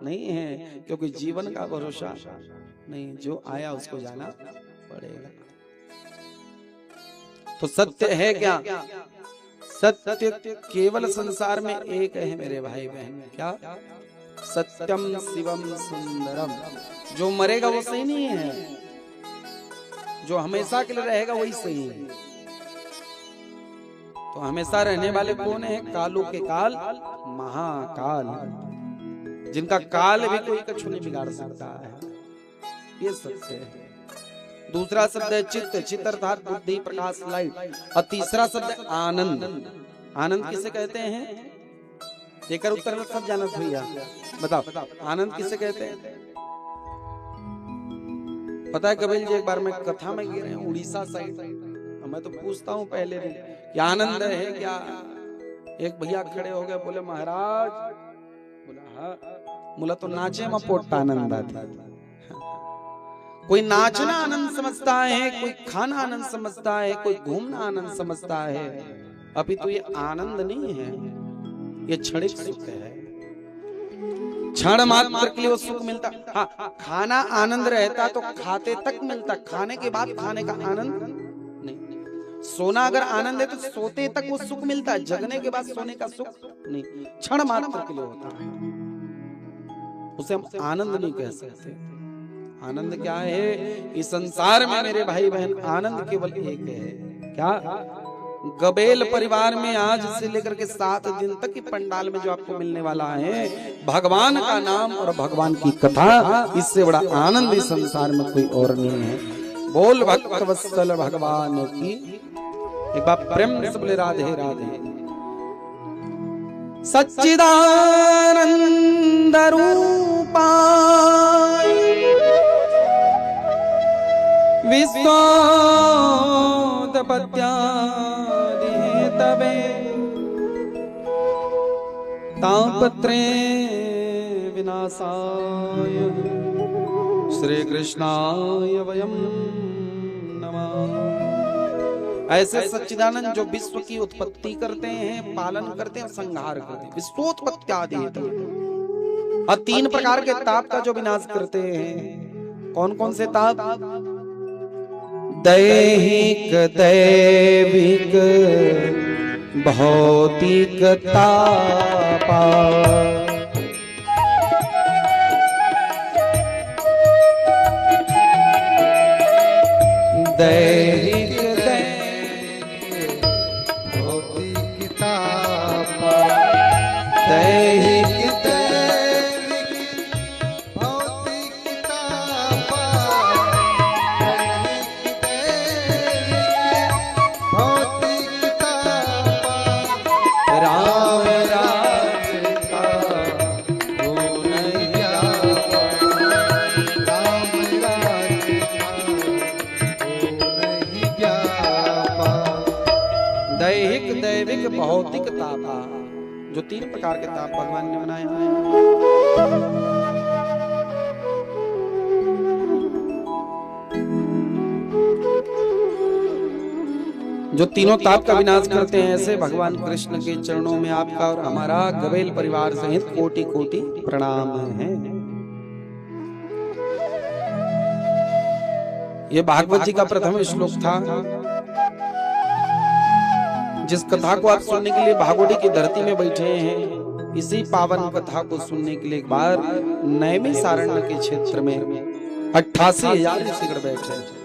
नहीं है, क्योंकि जीवन का भरोसा नहीं, जो आया उसको जाना पड़ेगा। तो सत्य है क्या? सत्य केवल संसार में एक है मेरे भाई बहन। क्या? सत्यम शिवम सुंदरम। जो मरेगा वो सही नहीं है, जो हमेशा के लिए रहेगा वही सही है। तो हमेशा रहने वाले कौन है? कालों के काल महाकाल, जिनका काल भी कोई कछु नहीं बिगाड़ सकता है। ये सत्य है। दूसरा शब्द है चित्त, चित्त अर्थात बुद्धि, प्रकाश, लाइट। और तीसरा शब्द है आनंद। आनंद किसे कहते हैं? देकर उत्तर में सब जाना भैया, बताओ आनंद किसे कहते हैं? पता है कपिल जी, एक बार मैं कथा में गिर रहे हैं उड़ीसा साइड, मैं तो पूछता हूँ पहले दिन क्या आनंद है क्या? एक भैया खड़े हो गए, बोले महाराज, बोला हाँ, बोला तो नाचे में पोट आनंद आता। कोई नाचना आनंद समझता है, कोई खाना आनंद समझता है, कोई घूमना आनंद समझता है। अभी तो ये आनंद नहीं है, ये क्षणिक सुख है। क्षण मात्र के लिए वो सुख मिलता। हाँ, खाना आनंद रहता तो खाते तक मिलता, खाने के बाद खाने का आनंद नहीं। सोना अगर आनंद है तो सोते तक वो सुख मिलता है, जगने के बाद सोने का सुख नहीं, क्षण मात्र के लिए होता है, उसे हम आनंद नहीं कह सकते। आनंद क्या है? इस संसार में मेरे भाई बहन आनंद केवल एक है। क्या? गबेल परिवार में आज से लेकर के 7 दिन तक की पंडाल में जो आपको मिलने वाला है, भगवान का नाम और भगवान की कथा, इससे बड़ा आनंद इस संसार में कोई और नहीं है। बोल भक्त वत्सल भगवान की। एक बार प्रेम से बोले राधे राधे। सच्चिदानंद रूपाय विश्वोत्पत्त्यादिहेतवे तापत्रे विनाशाय श्री कृष्णाय वयं नमः। ऐसे सच्चिदानंद जो विश्व की उत्पत्ति करते हैं, पालन करते हैं, संहार करते हैं, विश्वोत्पत्त्यादिहेतवे, और 3 प्रकार के ताप का जो विनाश करते हैं। कौन कौन से ताप? दैहिक, दैविक, भौतिक तापा। दैहिक, भौतिक तापा। दैहिक, भौतिक तापा, जो 3 प्रकार के ताप भगवान ने बनाए हैं। जो तीनों ताप का विनाश करते हैं, ऐसे भगवान कृष्ण के चरणों में आपका और हमारा गबेल परिवार सहित कोटि कोटि प्रणाम है। ये भागवत जी का प्रथम श्लोक था। जिस कथा को आप सुनने के लिए भागवती की धरती में बैठे हैं, इसी पावन कथा को सुनने के लिए एक बार नैमिषारण्य के क्षेत्र में 88,000 ऋषिगण बैठे,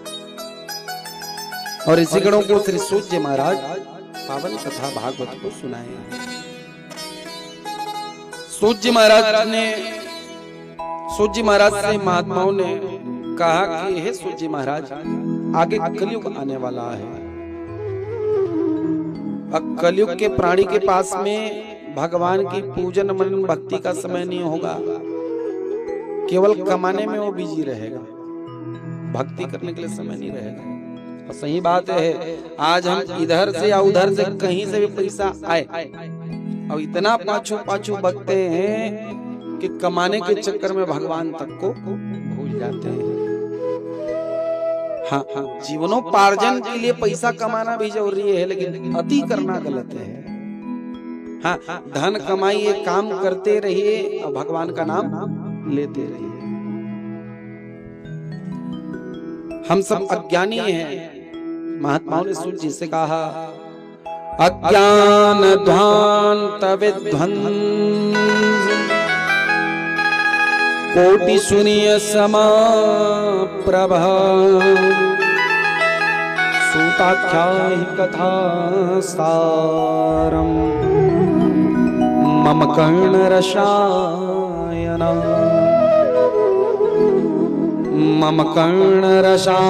और ऋषिगणों को श्री सूर्य महाराज पावन कथा भागवत को सुनाए। सूत जी महाराज से महात्माओं ने कहा कि हे सूत जी महाराज, आगे कलयुग आने वाला है। अब कलयुग के प्राणी के पास में भगवान की पूजन मनन भक्ति का समय नहीं होगा, केवल कमाने में वो बिजी रहेगा, भक्ति करने के लिए समय नहीं रहेगा। और सही बात है, आज हम इधर से या उधर से कहीं से भी पैसा आए और इतना पाछू पाछू बकते हैं कि कमाने के चक्कर में भगवान तक को भूल जाते हैं। हाँ, जीवनोपार्जन के लिए पैसा कमाना भी जरूरी है, लेकिन अति करना गलत है। हाँ, धन कमाइए, काम करते रहिए और भगवान का नाम लेते रहिए। हम सब अज्ञानी हैं। महात्माओं ने सूत जी से कहा, अज्ञान ध्वांत विध्वंस कोटि सुनिय समा प्रभा सूताख्याहि कथा सारम मम कर्ण रसायना मम कर्ण रसायना।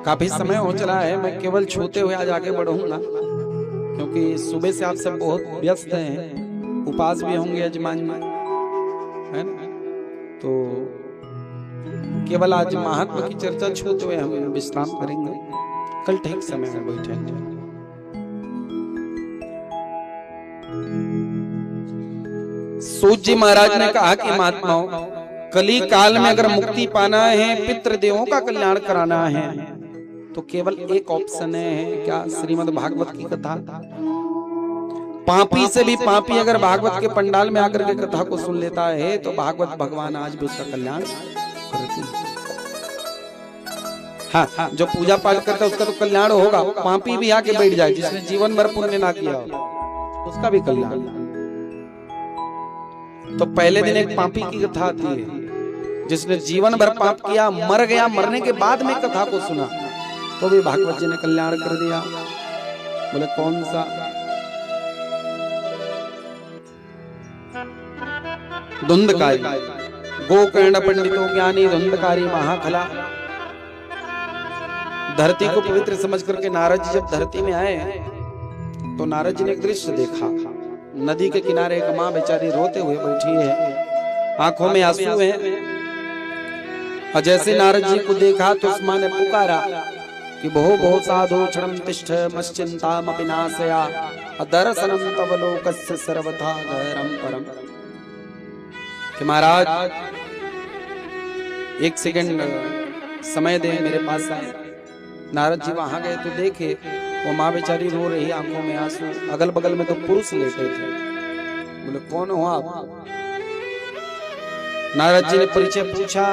काफी समय हो चला है, मैं केवल छूते हुए आज आगे बढ़ूंगा, क्योंकि सुबह से आप सब बहुत व्यस्त हैं, उपास भी होंगे यजमान में, है ना? तो केवल आज महात्मा की चर्चा छूते हुए हम विश्राम करेंगे, कल ठीक समय में बैठेंगे। सूत जी महाराज ने कहा कि महात्माओं, कली काल में अगर मुक्ति पाना है, पितृदेवों का कल्याण कराना है, तो केवल एक ऑप्शन है, क्या? श्रीमद् भागवत की कथा। पापी से भी पापी अगर भागवत के पंडाल में आकर के कथा को सुन लेता है तो भागवत भगवान आज भी उसका कल्याण करती है। हाँ, जो पूजा पाठ करता है उसका तो कल्याण होगा। पापी भी आके बैठ जाए, जिसने जीवन भर पुण्य ना किया उसका भी कल्याण। तो पहले दिन एक पापी की कथा आती है, जिसने जीवन भर पाप किया, मर गया, मरने के बाद में कथा को सुना तो भी भागवत जी ने कल्याण कर दिया। बोले कौन सा? धुंधकारी, गोकर्ण पंडितों ज्ञानी धुंधकारी महाखला। धरती को पवित्र समझ करके नारद जी जब धरती में आए तो नारद जी ने एक दृश्य देखा। नदी के किनारे एक माँ बेचारी रोते हुए बैठी है, आंखों में आंसू हैं। और जैसे नारद जी को देखा तो उस माँ ने पुकारा कि बहु बहु साधु क्षणम तिष्ठ मश्चिंतामपि नाशया दर्शनम तव लोकस्य सर्वथा गहरम परम। कि महाराज एक सेकंड समय दे, मेरे पास आए। नारद जी वहां गए तो देखे वो माँ बेचारी रो रही, आंखों में आंसू, अगल बगल में तो पुरुष लेटे थे। बोले कौन हो आप? नारद जी ने परिचय पूछा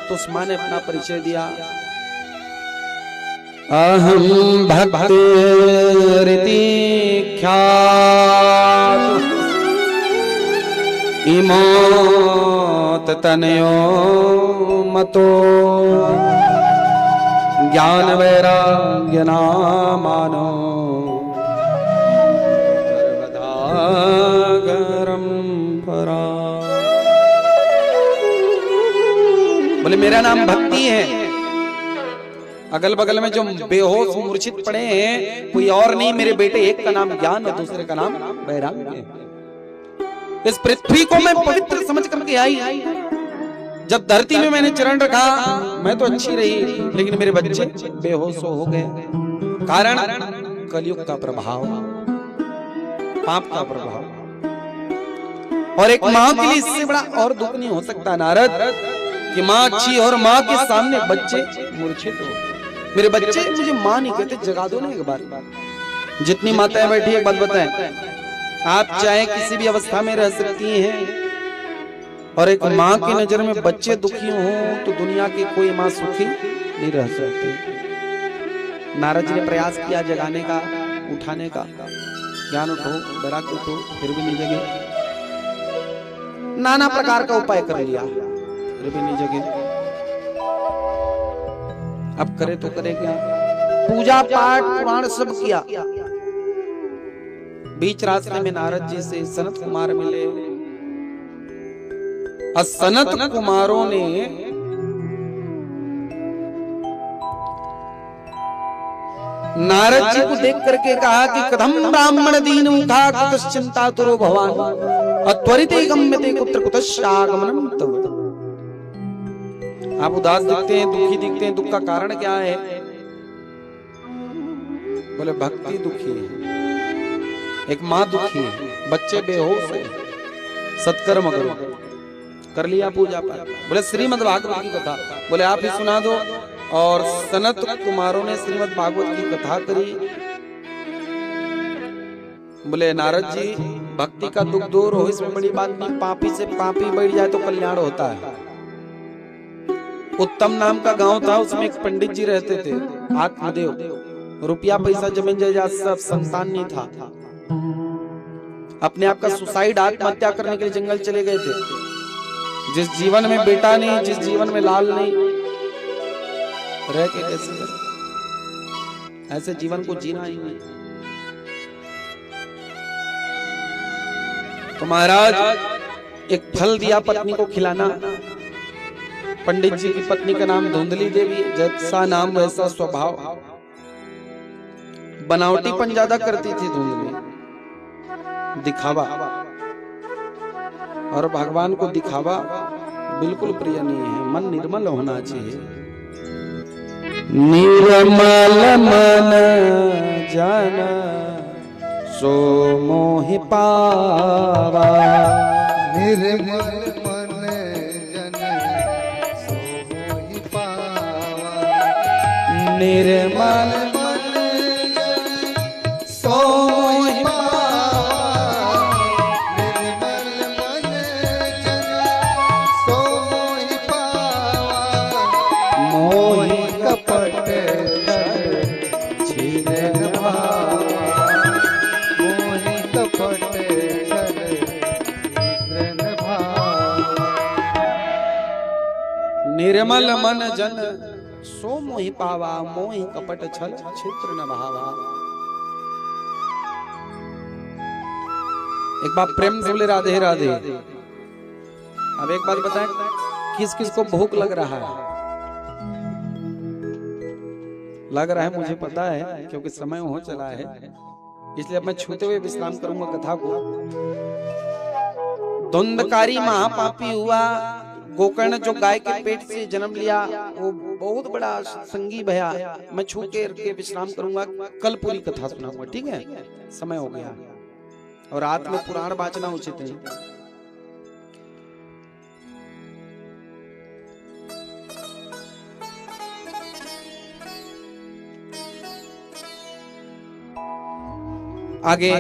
तो उस माँ ने अपना परिचय दिया। अहम भक्तिरिति ख्यात इमोत तनयो मतो ज्ञान वैराग्य नामानो सर्वदा गरम परा। बोले मेरा नाम भक्ति है। अगल बगल में जो बेहोश मूर्छित पड़े हैं कोई और नहीं, मेरे बेटे, एक का नाम ज्ञान है, दूसरे का नाम वैराग्य है। इस पृथ्वी को मैं पवित्र समझ करके आई। जब धरती में मैंने चरण रखा मैं तो अच्छी रही, लेकिन मेरे बच्चे बेहोश हो गए। कारण कलयुग का प्रभाव, पाप का प्रभाव। और एक माँ के लिए इससे बड़ा और दुख नहीं हो सकता नारद कि माँ अच्छी और माँ के सामने बच्चे मूर्छित हो। मेरे बच्चे मुझे माँ नहीं कहते, जगा दो ना एक बार। जितनी माताएं बैठी एक बात बताएं, आप चाहे किसी भी अवस्था में रह सकती हैं, और एक माँ की नजर में बच्चे दुखी हों तो दुनिया की कोई माँ सुखी नहीं रह सकती। नारद जी ने प्रयास किया जगाने का, उठाने का, ज्ञान उठो, वैराग्य उठो, फिर भी नहीं जगे। नाना प्रकार का उपाय कर लिया, फिर भी नहीं जगे। अब करे तो करे क्या, पूजा पाठ पुराण सब किया। बीच रास्ते में नारद जी से सनत कुमार मिले और सनत कुमारों ने नारद जी को देख करके कहा कि कथम ब्राह्मण दीन मुखा कुतश्चिंता तुरो भवान अत्वरिते गम्यते कुत्र कुतश्चागमनम तव। आप उदास दिखते हैं, दुखी दिखते हैं, दुख का कारण क्या है? बोले भक्ति दुखी है, एक माँ दुखी है, बच्चे बेहोश है, सत्कर्म करो। कर लिया पूजा पाठ। बोले श्रीमद् भागवत की कथा, बोले आप ही सुना दो। और सनत कुमारों ने श्रीमद् भागवत की कथा करी। बोले नारद जी भक्ति का दुख दूर हो, इसमें बड़ी बात नहीं, पापी से पापी बढ़ जाए तो कल्याण होता है। उत्तम नाम का गांव था, उसमें एक पंडित जी रहते थे, आत्मदेव। रुपया पैसा जमीन जायदाद सब, संतान नहीं था। अपने आप का सुसाइड, आत्महत्या करने के लिए जंगल चले गए थे। जिस जीवन में बेटा नहीं, जिस जीवन में लाल नहीं, रह के कैसे कर? ऐसे जीवन को जीना ही नहीं। तो महाराज एक फल दिया पत्नी को खिलाना। पंडित जी की पत्नी का नाम धुंधली देवी, जैसा नाम वैसा स्वभाव, बनावटीपन ज्यादा करती थी धुंधली, दिखावा। और भगवान को दिखावा बिल्कुल प्रिय नहीं है, मन निर्मल होना चाहिए। निर्मल मन जन सो मोहि पावा, निर्मल मन जन सो मोहि पावा, निर्मल मन जन सो मोहि पावा, निर्मल मन जन सो मोहि पावा, मोहि कपट छीन भावा, मोहि कपट छीन भावा। निर्मल मन जन सो मोहि पावा, मोहि कपट छल क्षेत्र न भावा। एक बार प्रेम से बोले राधे राधे। अब एक बात बताएं, किस किस को भूख लग रहा है? लग रहा है, मुझे पता है, क्योंकि समय हो चला है, इसलिए अब मैं छूते हुए विश्राम करूंगा कथा को। धुंधकारी महापापी हुआ। गोकर्ण जो गाय के पेट से जन्म लिया, वो बहुत बड़ा संगी भया। मैं छू के विश्राम करूंगा, कल पूरी कथा सुनाऊंगा, ठीक है? समय हो गया और रात में पुराण वाचना उचित है। आगे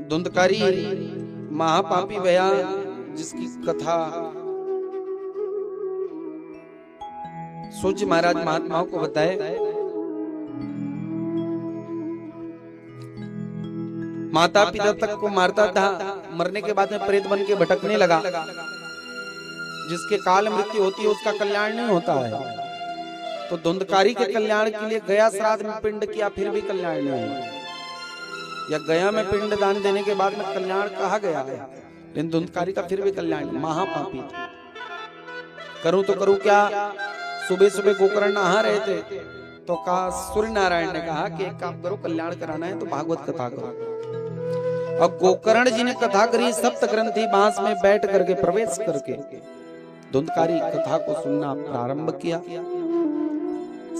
धुंधकारी महापापी भया, जिसकी कथा सूर्य महाराज महात्माओं को बताए। माता पिता तक को मारता था, मरने के बाद में प्रेत बन के भटकने लगा। जिसके काल मृत्यु होती है उसका कल्याण नहीं होता है। तो धुंधकारी के कल्याण के लिए गया श्राद्ध में पिंड किया, फिर भी कल्याण नहीं हुआ। या गया में पिंड दान देने के बाद में कल्याण कहा गया है, लेकिन धुंधकारी का फिर भी कल्याण। महापापी थे। करूं तो करूं क्या? सुबह सुबह गोकर्ण नहा रहे थे तो कहा, सूर्य नारायण ने कहा कि एक काम करो, कल्याण कराना है तो भागवत कथा करो। अब गोकर्ण जी ने कथा करी, सप्त ग्रंथी बांस में बैठ करके प्रवेश करके धुंधकारी कथा को सुनना प्रारंभ किया।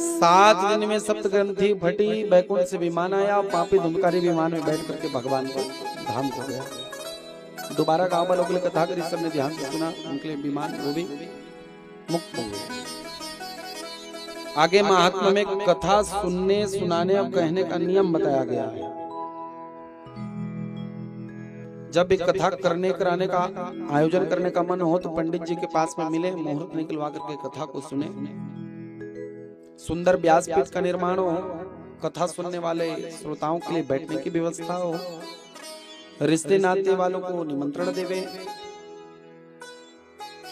7 दिन में सप्त ग्रंथी फटी, बैकुंठ से विमान आया, पापी धुंधकारी विमान में बैठ करके भगवान को धाम को गया। दोबारा गांव वालों के लिए कथा करी, सबने ध्यान से सुना, उनके लिए विमान वो भी मुक्त हो गए। आगे महात्मा में कथा सुनने, सुनाने और कहने का नियम बताया गया है। जब एक कथा करने कराने का आयोजन करने का मन हो तो पंडित जी के पास में मिले, मुहूर्त निकलवा करके कथा को सुने। सुंदर व्यासपीठ का निर्माण हो, कथा सुनने वाले श्रोताओं के लिए बैठने की व्यवस्था हो, रिश्ते नाते वालों को निमंत्रण देवे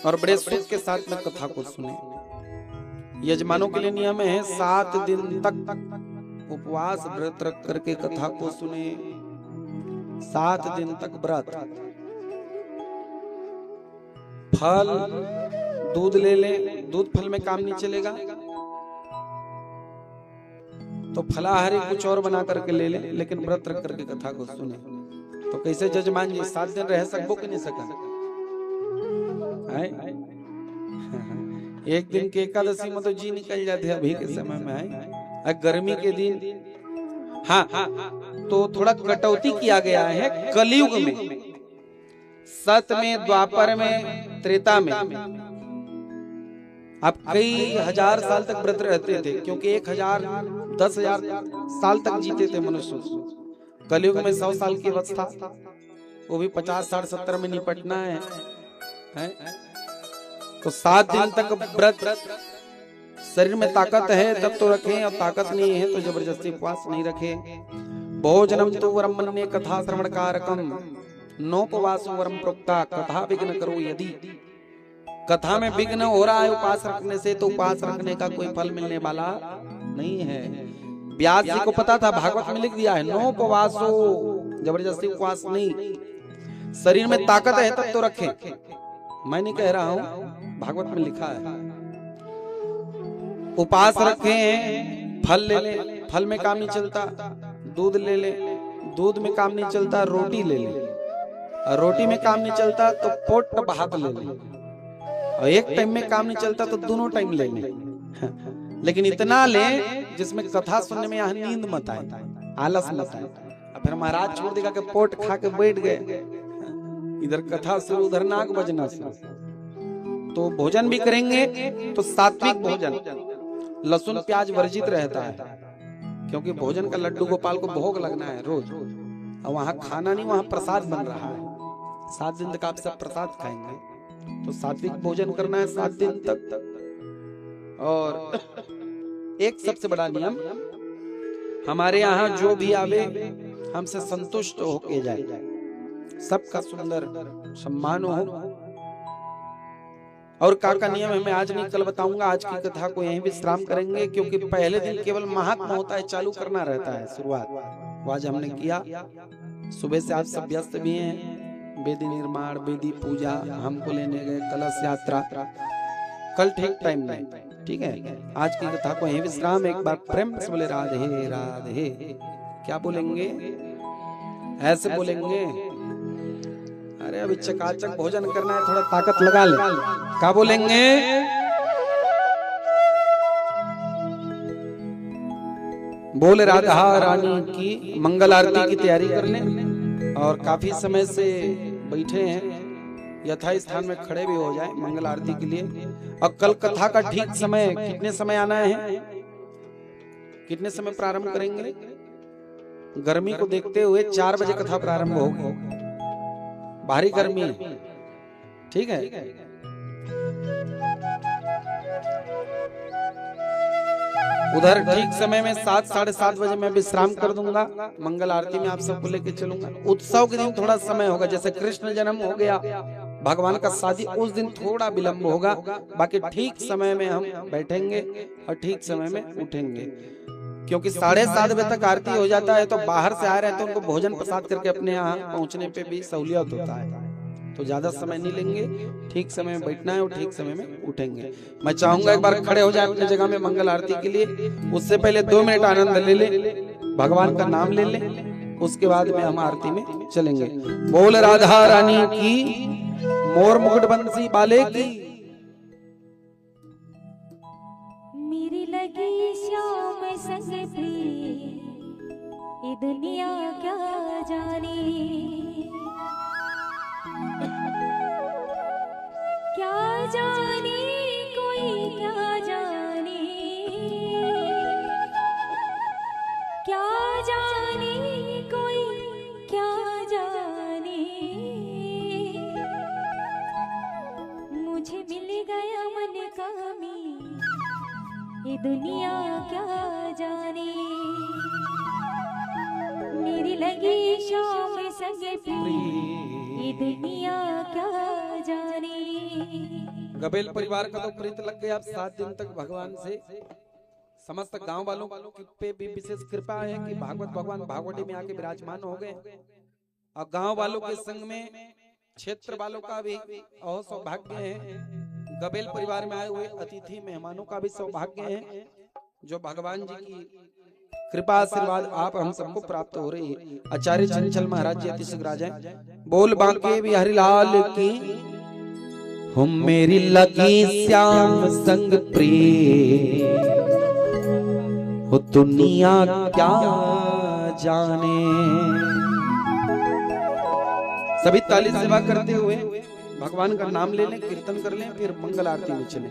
और बड़े सुख के साथ में कथा को सुने। यजमानों के लिए नियम है 7 दिन तक उपवास व्रत रख करके कथा को सुने। 7 दिन तक व्रत। फल दूध ले ले, दूध फल में काम नहीं चलेगा तो फलाहारी कुछ और बना करके ले ले, लेकिन व्रत रख करके कथा को सुने। तो कैसे जजमान जी 7 दिन रह सकबो कि नहीं सका? एक दिन के एकादशी में तो जी निकल जाते अभी के समय में है। गर्मी के दिन हाँ तो थोड़ा कटौती किया गया है कलयुग में। सत में, द्वापर में, त्रेता में आप कई हजार साल तक व्रत रहते थे, क्योंकि 1000 10,000 साल तक जीते थे मनुष्य। कलयुग में 100 साल की अवस्था, वो भी 50, 60, 70 में निपटना है? तो 7 दिन तक व्रत। शरीर में ताकत है तब तो रखें, और ताकत नहीं है तो जबरदस्ती उपवास नहीं रखें। भोजनम तो वरम मन्ये कथा श्रवण कारकम नोपवासो वरम प्रोक्ता कथा विघ्न करो यदि। कथा में विघ्न हो रहा है उपवास रखने से, तो उपवास रखने का कोई फल मिलने वाला नहीं है। व्यास जी को पता था, भागवत में लिख दिया है नोपवासो, जबरदस्ती उपवास नहीं। शरीर में ताकत है तब तो रखें, मैं नहीं कह रहा हूं, भागवत में लिखा है। उपवास रखें, फल ले ले, फल में काम नहीं चलता। दूध ले ले, दूध में काम नहीं चलता। रोटी ले ले, रोटी में काम नहीं चलता तो पोट भात ले ले। और एक टाइम में काम नहीं चलता तो दोनों टाइम ले ले। लेकिन इतना ले जिसमें कथा सुनने में यहाँ नींद मत आए, आलस मत आए। और फिर महाराज छोड़ देगा कि पोट खा के बैठ गए, इधर कथा शुरू उधर नाक बजना शुरू। तो भोजन भी करेंगे तो सात्विक भोजन, लहसुन प्याज वर्जित रहता है, क्योंकि भोजन का लड्डू गोपाल को भोग लगना है रोज। और वहाँ खाना नहीं, वहाँ प्रसाद बन रहा है। 7 दिन तक आप सब प्रसाद खाएंगे, तो सात्विक भोजन करना है 7 दिन तक। और एक सबसे बड़ा नियम, हमारे यहाँ जो भी आवे हमसे संतुष्ट होके जाए, सबका सुंदर सम्मान हो। और का नियम है मैं आज नहीं कल बताऊंगा। आज की कथा को यहीं विश्राम करेंगे, क्योंकि पहले दिन केवल महात्मा होता है, चालू करना रहता है शुरुआत। वो आज हमने किया। सुबह से आप सब व्यस्त भी हैं, वेदी निर्माण, वेदी पूजा, हमको लेने गए, कलश यात्रा। कल ठीक टाइम में, ठीक है। आज की कथा को यहीं विश्राम। एक बार प्रेम से बोले राधे राधे। क्या बोलेंगे? ऐसे बोलेंगे, अरे अभी चकाचक भोजन करना है, थोड़ा ताकत लगा ले। क्या बोलेंगे? बोले राधा रानी की मंगल आरती की तैयारी कर लें। और काफी समय से बैठे हैं, यथा स्थान में खड़े भी हो जाए मंगल आरती के लिए। और कल कथा का ठीक समय कितने समय आना है, कितने समय प्रारंभ करेंगे? गर्मी को देखते हुए 4 बजे कथा प्रारंभ होगी। भारी गर्मी है, ठीक है। उधर ठीक समय में 7, 7:30 बजे मैं विश्राम कर दूंगा। मंगल आरती में आप सबको लेके चलूंगा। उत्सव के दिन थोड़ा समय होगा, जैसे कृष्ण जन्म हो गया, भगवान का शादी, उस दिन थोड़ा विलंब होगा। बाकी ठीक समय में हम बैठेंगे और ठीक समय में उठेंगे, क्योंकि 7:30 बजे तक आरती हो जाता है। तो बाहर से आ रहे हैं तो उनको भोजन प्रसाद करके अपने यहाँ पहुँचने पे भी सहूलियत होता है। तो ज्यादा समय नहीं लेंगे, ठीक समय में बैठना है और ठीक समय में उठेंगे। मैं चाहूंगा एक बार खड़े हो जाए अपनी जगह में मंगल आरती के लिए। उससे पहले 2 मिनट आनंद ले ले, भगवान का नाम ले ले, उसके बाद में हम आरती में चलेंगे। बोल राधा रानी की, मोर मुकुट बंसी बाले की। मेरी लगी श्याम संग प्रिय, ये दुनिया क्या जाने, क्या जाने कोई क्या जाने, क्या जाने कोई क्या जाने। मुझे मिल गया मन का मी, ये दुनिया क्या जाने। मेरी लगी शाम संग प्रिय, ये दुनिया क्या जाने। गबेल परिवार का तो प्रीत लग गया। अब 7 दिन तक भगवान से समस्त गांव वालों पे भी विशेष कृपा है कि भागवत भगवान भागवती में आके विराजमान हो गए और गांव वालों के संग में क्षेत्र वालों का भी और सौभाग्य है। गबेल परिवार में आए हुए अतिथि मेहमानों का भी सौभाग्य है जो भगवान जी की कृपा आशीर्वाद आप हम सबको प्राप्त हो रही है। आचार्य चंचल महाराज जी अतिशय राजा बोल बांके बिहारी लाल की। हम मेरी लगी श्याम संग प्रिय हो दुनिया क्या जाने। सभी ताली सेवा करते हुए भगवान का नाम ले लें, कीर्तन कर लें, फिर मंगल आरती में चले।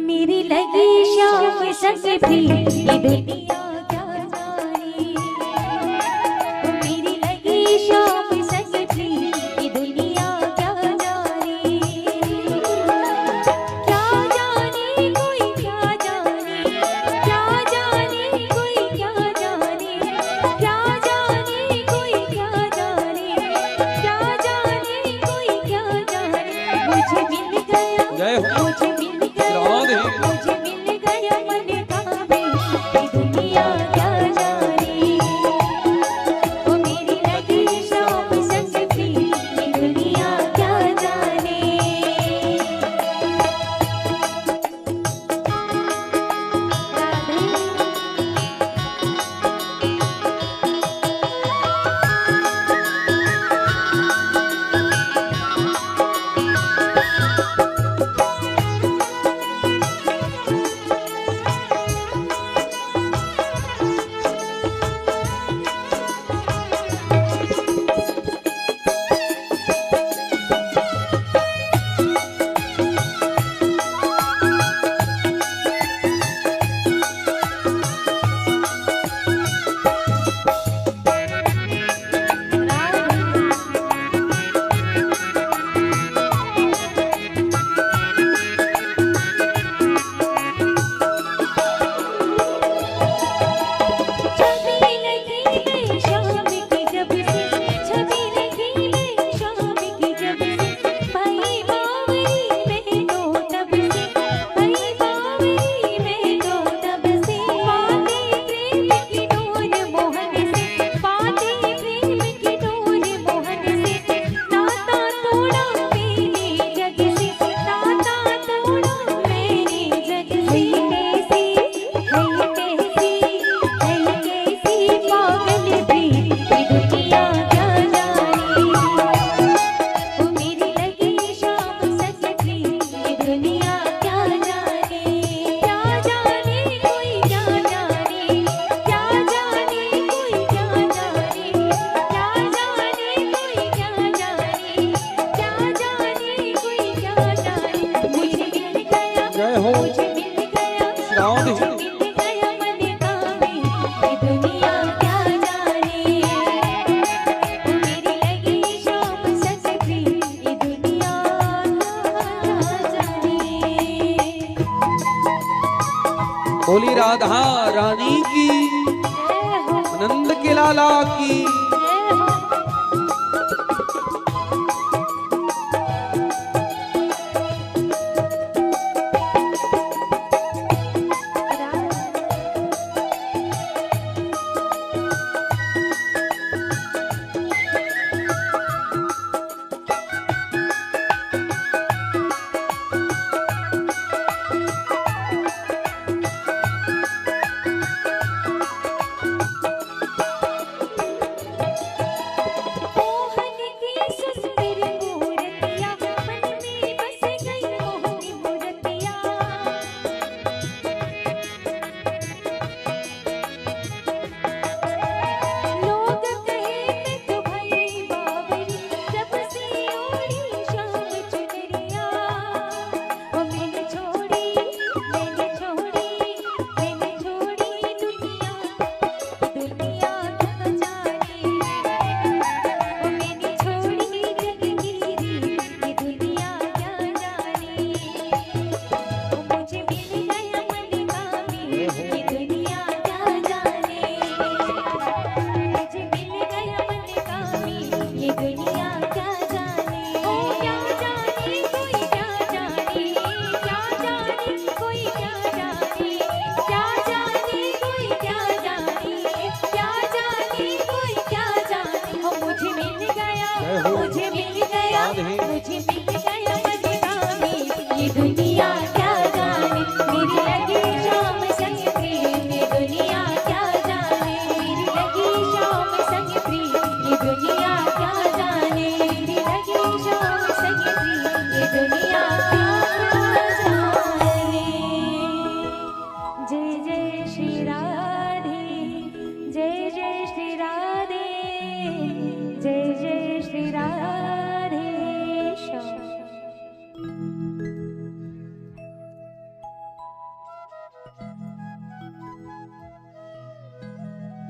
मेरी लगी शाम संग प्रिय ये दुनिया क्या जाने। मेरी लगी शाम संग प्रिय ये दुनिया क्या जाने। क्या जाने कोई क्या जाने, क्या जाने कोई क्या जाने, क्या जाने कोई क्या जाने, क्या जाने कोई क्या जाने। मुझे मिल गया, जय हो। मुझे मिल गया, मुझे मिल गया मन का भी ये दुनिया क्या जाने। वो मेरी लगी शाम संग प्रिय ये दुनिया क्या जाने। जय हो। मुझे मिल गया, राम मुझे मिल गया मन का भी ये दुनिया क्या जाने। वो मेरी लगी शाम संग प्रिय ये दुनिया क्या जाने। बोली राधा रानी की, जय हो, नंद के लाला की। जय हो।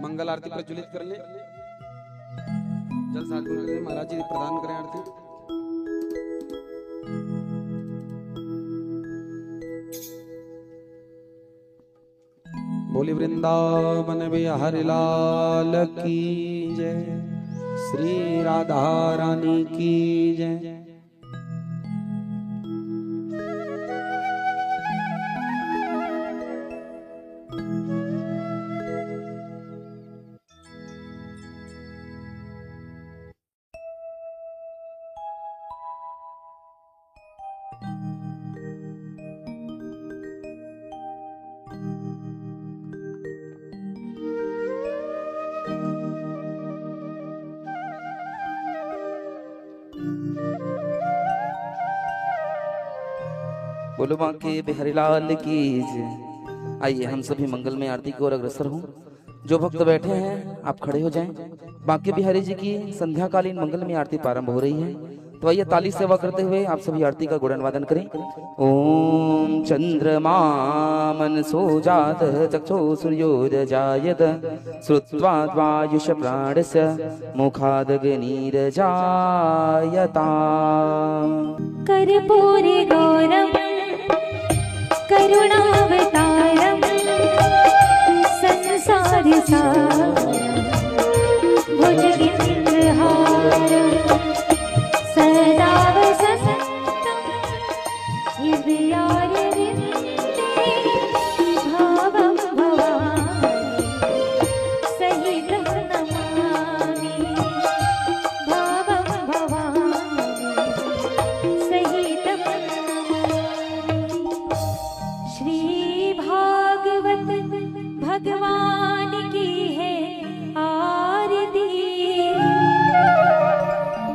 मंगल आरती प्रज्वलित कर ले, जल सार्पण कर ले, महाराज जी प्रदान करें आरती। बोली वृंदावन बिहारी लाल की जय, श्री राधा रानी की जय। बोलो बांके बिहारी लाल की जय। आइए हम सभी मंगल में आरती की ओर अग्रसर हों। जो भक्त बैठे हैं आप खड़े हो जाएं। बांके बिहारी जी की संध्याकालीन मंगल में आरती प्रारंभ हो रही है, तो आइए ताली सेवा करते हुए आप सभी आरती का गुणन वादन करें। ओम चंद्रमा मनसो जात चक्षु सूर्योदजायत श्रुत्वा वायुष प्राणस्य मुखादग्निरजायता। कर्पूरे गौरम करुणावतारम संसार सारम भुजगेन्द्रहारम सदा वसन्तं हृदयारविन्दे भावं भवामि सहितं नमामि भावं भवामि सहितं नमामि। श्री भागवत भगवान की है आरती,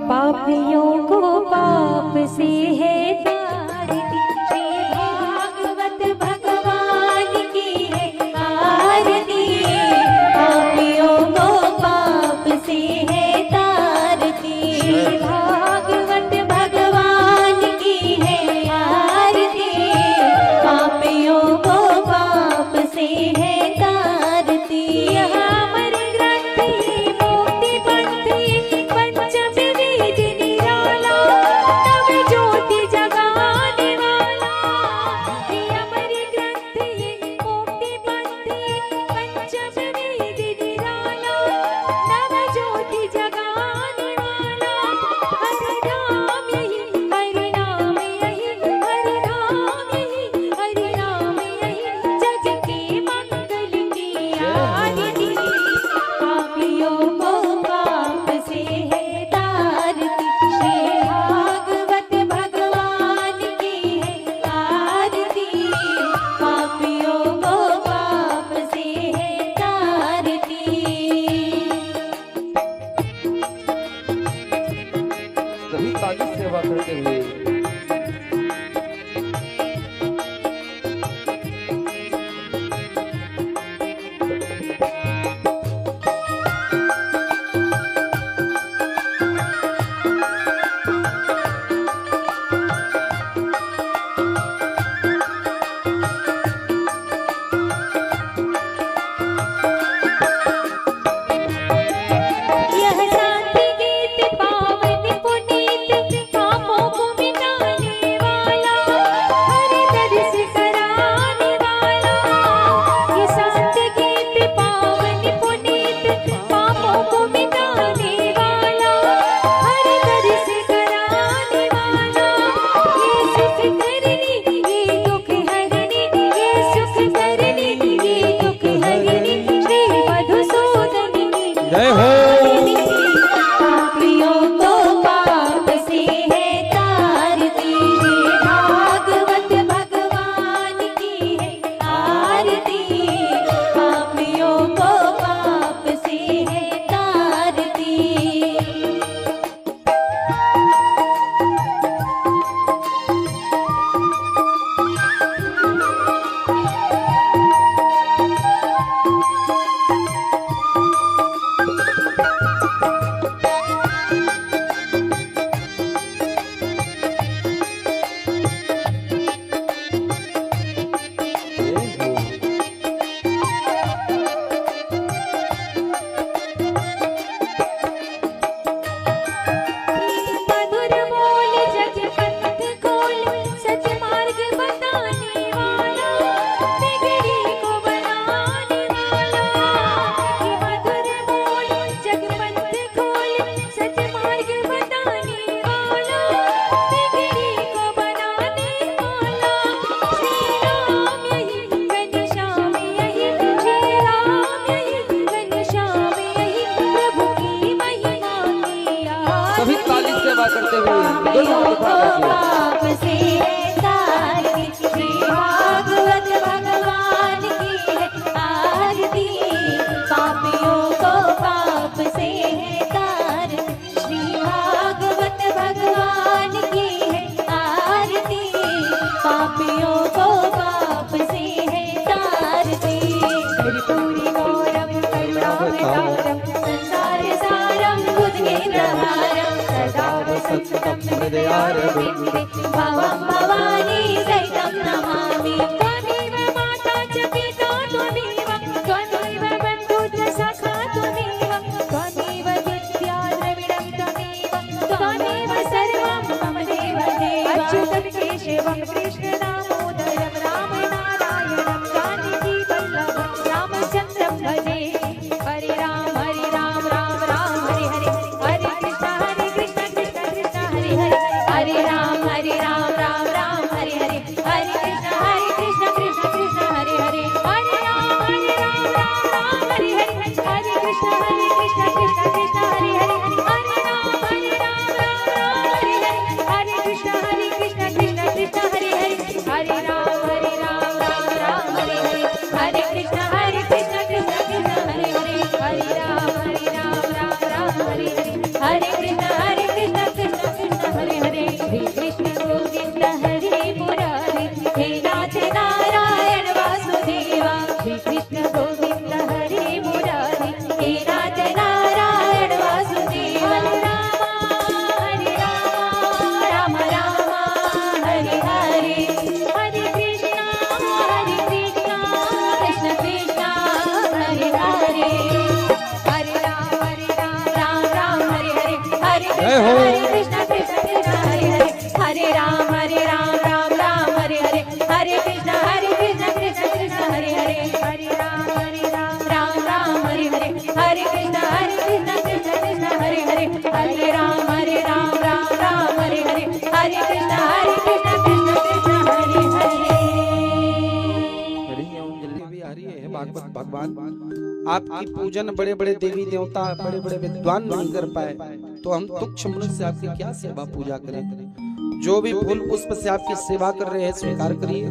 पापियों को पाप से है तारती। श्री भागवत भगवान की है आरती, पापियों को पाप से है तारती। श्री भागवत भगवान की है आरती, पापियों को पाप से है तारती। अमर ग्रंथि मुक्ति पंथी पंचम वेद निराला, नव ज्योति जगा हृदयारविन्दे भवं भवानी सहितं नमामि त्वमेव माता च पिता त्वमेव त्वमेव बन्धु च सखा त्वमेव त्वमेव विद्या द्रविणं त्वमेव त्वमेव सर्वं मम देवदेव अच्युतं केशवं कृष्णदामोदरं रामनारायणं जानकी वल्लभं रामचन्द्रं भजे हरे राम राम राम हरे हरे हरे कृष्ण कृष्ण कृष्ण हरे हरे हरे राम राम हरे हरे हरे कृष्ण कृष्ण कृष्ण हरे हरे हरे राम राम हरे हरे हरे कृष्ण कृष्ण कृष्ण हरे हरे हरे राम राम हरे हरे हरे कृष्ण कृष्ण कृष्ण हरे हरे हरे राम राम हरे हरे हरे कृष्ण कृष्ण कृष्ण हरे हरे हरे राम राम हरे हरे हरे कृष्ण कृष्ण कृष्ण हरे हरे श्री कृष्ण गोविंद हरे मुरारी हे नाथ नारायण वासुदेवा श्री कृष्ण गोविंद हरे मुरारी हे नाथ नारायण वासुदेवा हरे राम राम हरे हरे हरे कृष्ण कृष्ण कृष्ण हरे हरे हरे राम राम हरे हरे हरे जय हो। कृष्ण कृष्ण कृष्ण हरे हरे हरे राम राम हरे हरे हरे कृष्ण कृष्ण कृष्ण हरे हरे हरे राम राम हरे हरे हरे कृष्ण कृष्ण कृष्ण हरे हरे हरे राम हरे हरे हरे कृष्ण कृष्ण कृष्ण हरे हरे देवी हरि है भागवत भगवान आपकी पूजन बड़े बड़े देवी देवता बड़े बड़े विद्वान नहीं कर पाए तो हम तुच्छ मनुष्य आपकी क्या सेवा पूजा करें। जो भी फूल पुष्प से आपकी सेवा कर रहे हैं स्वीकार करिए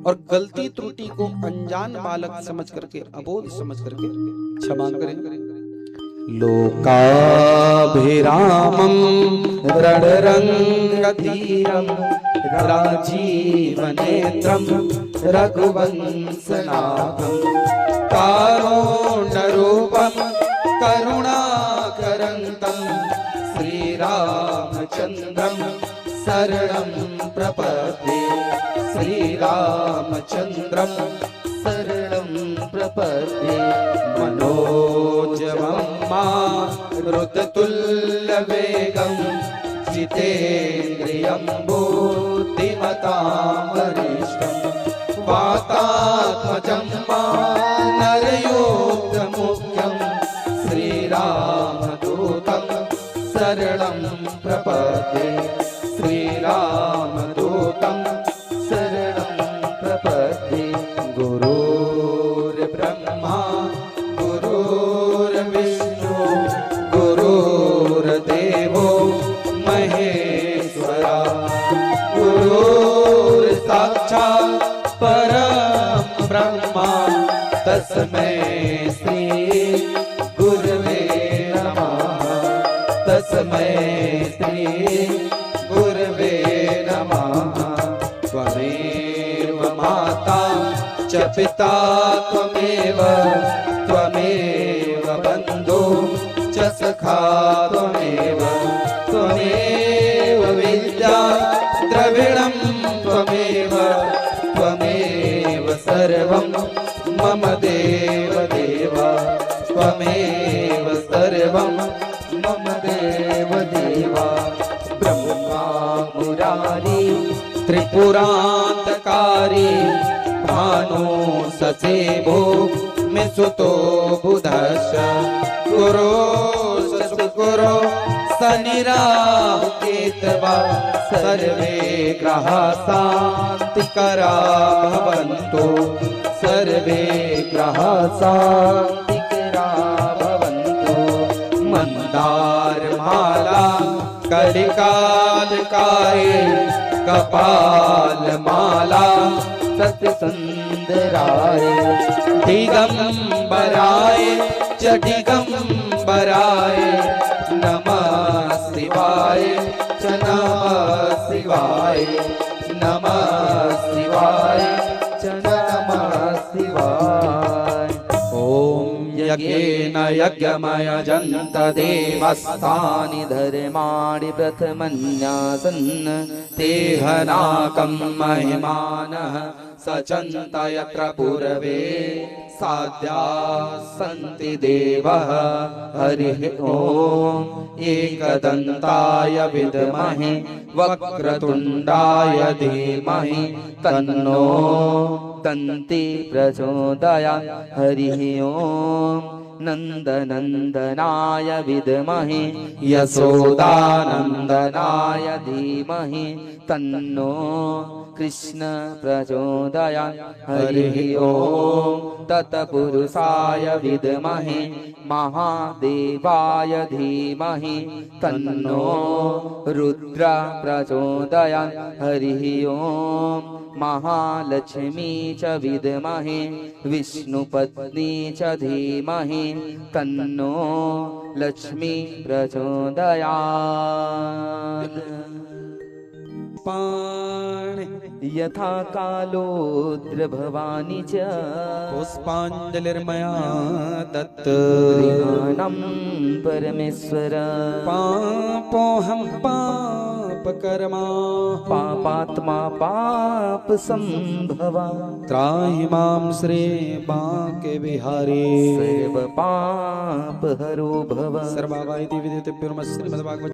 और गलती त्रुटि को अनजान बालक समझ करके अबोध समझ करके क्षमा करें। लोकाभिरामं रणरंगधीरं राजीवनेत्रं रघुवंशनाथं कारुण्यरूपं करुणाकरन्तं श्रीरामचन्द्रं शरणं प्रपद्ये श्रीरामचन्द्रं शरणं प्रपद्ये मनोजवं मारुततुल्यवेगं जितेन्द्रियं बुद्धिमतां वरिष्ठं वातात्मजं नरयोगमुख्यं श्रीरामदूतं शरणं प्रपद्ये श्रीरामदूतं शरणं प्रपद्ये गुरुर्ब्रह्मा गुरुर्विष्णु गुरुर्देवो महेश्वरा गुरुर्साक्षात् परं ब्रह्मा तस्मै श्री गुरवे नमः तस्मै श्री गुरवे नमः त्वमेव माता च पिता त्वमेव त्वमेव बन्धु च सखा त्वमेव त्वमेव विद्या द्रविणं त्वमेव त्वमेव सर्वं मम देवदेव त्वमेव सर्वं मम देवदेव ब्रह्मा मुरारी त्रिपुरान्तकारी भानु ससेवो मिसुतो बुधश्च गुरो सद्गुरो शनिराकेतवा सर्वे ग्रहा शान्तिकरा भवन्तु सर्वे ग्रहा शान्तिकरा भवन्तु मन्दारमाला कलिकालकाये कपालमाला सत्यसुन्दराय दिगम्बराय च दिगम्बराय नमः शिवाय च नमः शिवाय नमः शिवाय च नमः शिवाय। ओम यज्ञेन यज्ञमयजन्त देवस्तानि तानि धर्माणि प्रथमन्यासन् तेहनाकं महिमानः सचन्त यत्र पूर्वे साध्या सन्ति देवः हरिः ॐ एकदन्ताय विद्महे वक्रतुण्डाय धीमहि तन्नो दन्ति प्रचोदयात् हरिः ॐ नन्दनन्दनाय विद्महे यशोदानन्दनाय यशोदानन्दनाय धीमहि तन्नो कृष्ण प्रचोदयात् हरिः ॐ तत्पुरुषाय विद्महे महादेवाय धीमहि तन्नो रुद्र प्रचोदयात् हरिः ॐ महालक्ष्मी च विद्महे विष्णुपत्नी च धीमहि तन्नो लक्ष्मी प्रचोदयात् पाणि यथा कालोद्र भवानी च पुष्पाञ्जलिर्मया दत्त गृहाणं परमेश्वर पापोऽहं पापकर्मा पापात्मा पाप संभवा त्राहि मां श्रीबांके बिहारी सर्व पाप हरो भव सर्वावाइति विदिते श्रीमद्भागवत